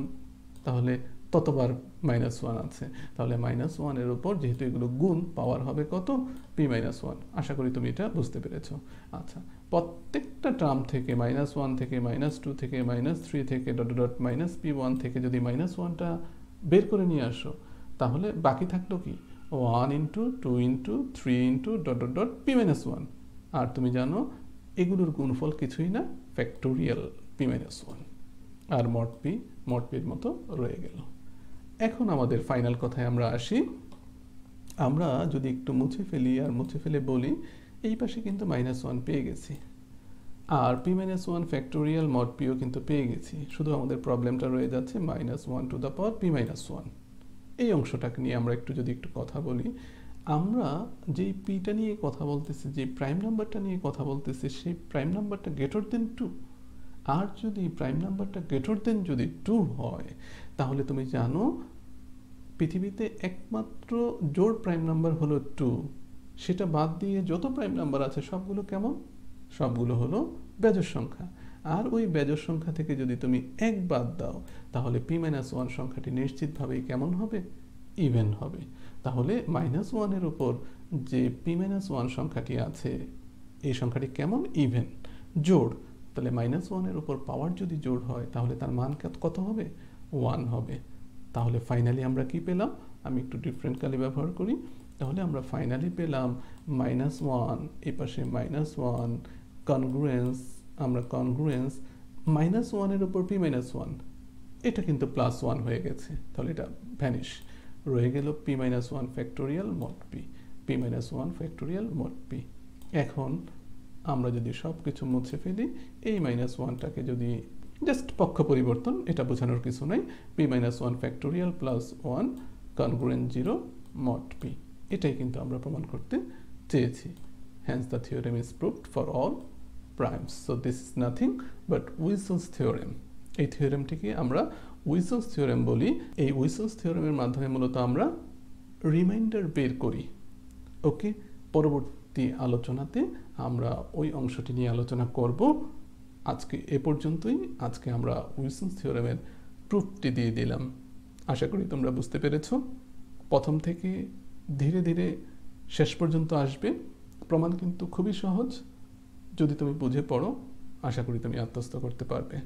তাহলে ততবার -1 আছে। তাহলে -1 এর উপর যেহেতু এগুলো গুণ, পাওয়ার হবে কত? p-1। আশা করি তুমি এটা বুঝতে পেরেছো। আচ্ছা, প্রত্যেকটা টার্ম থেকে -1 থেকে -2 থেকে -3 থেকে ডট ডট মাইনাস p1 থেকে যদি -1টা বের করে নিয়ে আসো, তাহলে বাকি থাকলো কি? 1 into 2 into 3 into dot dot dot p-1। আর তুমি জানো এগুলোর গুণফল কিছুই না, ফ্যাক্টোরিয়াল p-1। আর মড পির মতো রয়ে গেল। এখন আমাদের ফাইনাল কথায় আমরা আসি। আমরা যদি একটু মুছে ফেলি আর মুছে ফেলে বলি, এই পাশে কিন্তু -1 পেয়ে গেছি, আর p-1 ফ্যাক্টোরিয়াল মড পিও কিন্তু পেয়ে গেছি। শুধু আমাদের প্রবলেমটা রয়ে যাচ্ছে -1 টু দ্য পাওয়ার p-1। এই অংশটাকে নিয়ে আমরা যদি একটু কথা বলি। আমরা যেই পিটা নিয়ে কথা বলতেছি, যে প্রাইম নাম্বারটা নিয়ে কথা বলতেছি, সেই প্রাইম নাম্বারটা গ্রেটার দেন 2। আর যদি প্রাইম নাম্বারটা গ্রেটার দেন যদি 2 হয়, তাহলে তুমি জানো পৃথিবীতে একমাত্র জোড় প্রাইম নাম্বার হলো 2। সেটা বাদ দিয়ে যত প্রাইম নাম্বার আছে সবগুলো কেমন? সবগুলো হলো বেজোড় সংখ্যা। আর ওই বেজোড় সংখ্যা থেকে যদি তুমি 1 বাদ দাও, তাহলে p-1 সংখ্যাটি নিশ্চিতভাবেই কেমন হবে? ইভেন হবে। তাহলে -1 এর উপর যে p-1 সংখ্যাটি আছে, এই সংখ্যাটি কেমন? ইভেন, জোড়। তাহলে -1 এর উপর পাওয়ার যদি জোড় হয়, তাহলে তার মান কত হবে? 1 হবে। তাহলে ফাইনালি আমরা কি পেলাম? আমি একটু ডিফারেন্ট কালি ব্যবহার করি। তাহলে আমরা ফাইনালি পেলাম -1, এই পাশে -1, কনগ্রুয়েন্স, আমরা কনগ্রুয়েন্স -1 এর উপর p-1, এটা কিন্তু +1 হয়ে গেছে। তাহলে এটা ভ্যানিশ, রয়ে গেল p-1 factorial mod P, p-1 factorial mod P. এখন আমরা যদি সব কিছু মুছে ফেলি, এই -1টাকে যদি জাস্ট পক্ষ পরিবর্তন, এটা বোঝানোর কিছু নাই, p-1 factorial plus 1 congruent 0 mod P, এটাই কিন্তু আমরা প্রমাণ করতে চেয়েছি। Hence the theorem is proved for all primes. So this is nothing but Wilson's theorem. এই থিওরেমটিকে আমরা উইলসনস থিওরেম বলি। এই উইলসনস থিওরেমের মাধ্যমে মূলত আমরা রিমাইন্ডার বের করি। ওকে, পরবর্তী আলোচনাতে আমরা ওই অংশটি নিয়ে আলোচনা করব। আজকে এ পর্যন্তই। আজকে আমরা উইলসনস থিওরেমের প্রুফটি দিয়ে দিলাম। আশা করি তোমরা বুঝতে পেরেছো। প্রথম থেকে ধীরে ধীরে শেষ পর্যন্ত আসবে। প্রমাণ কিন্তু খুবই সহজ, যদি তুমি বুঝে পড়ো। আশা করি তুমি আত্মস্থ করতে পারবে।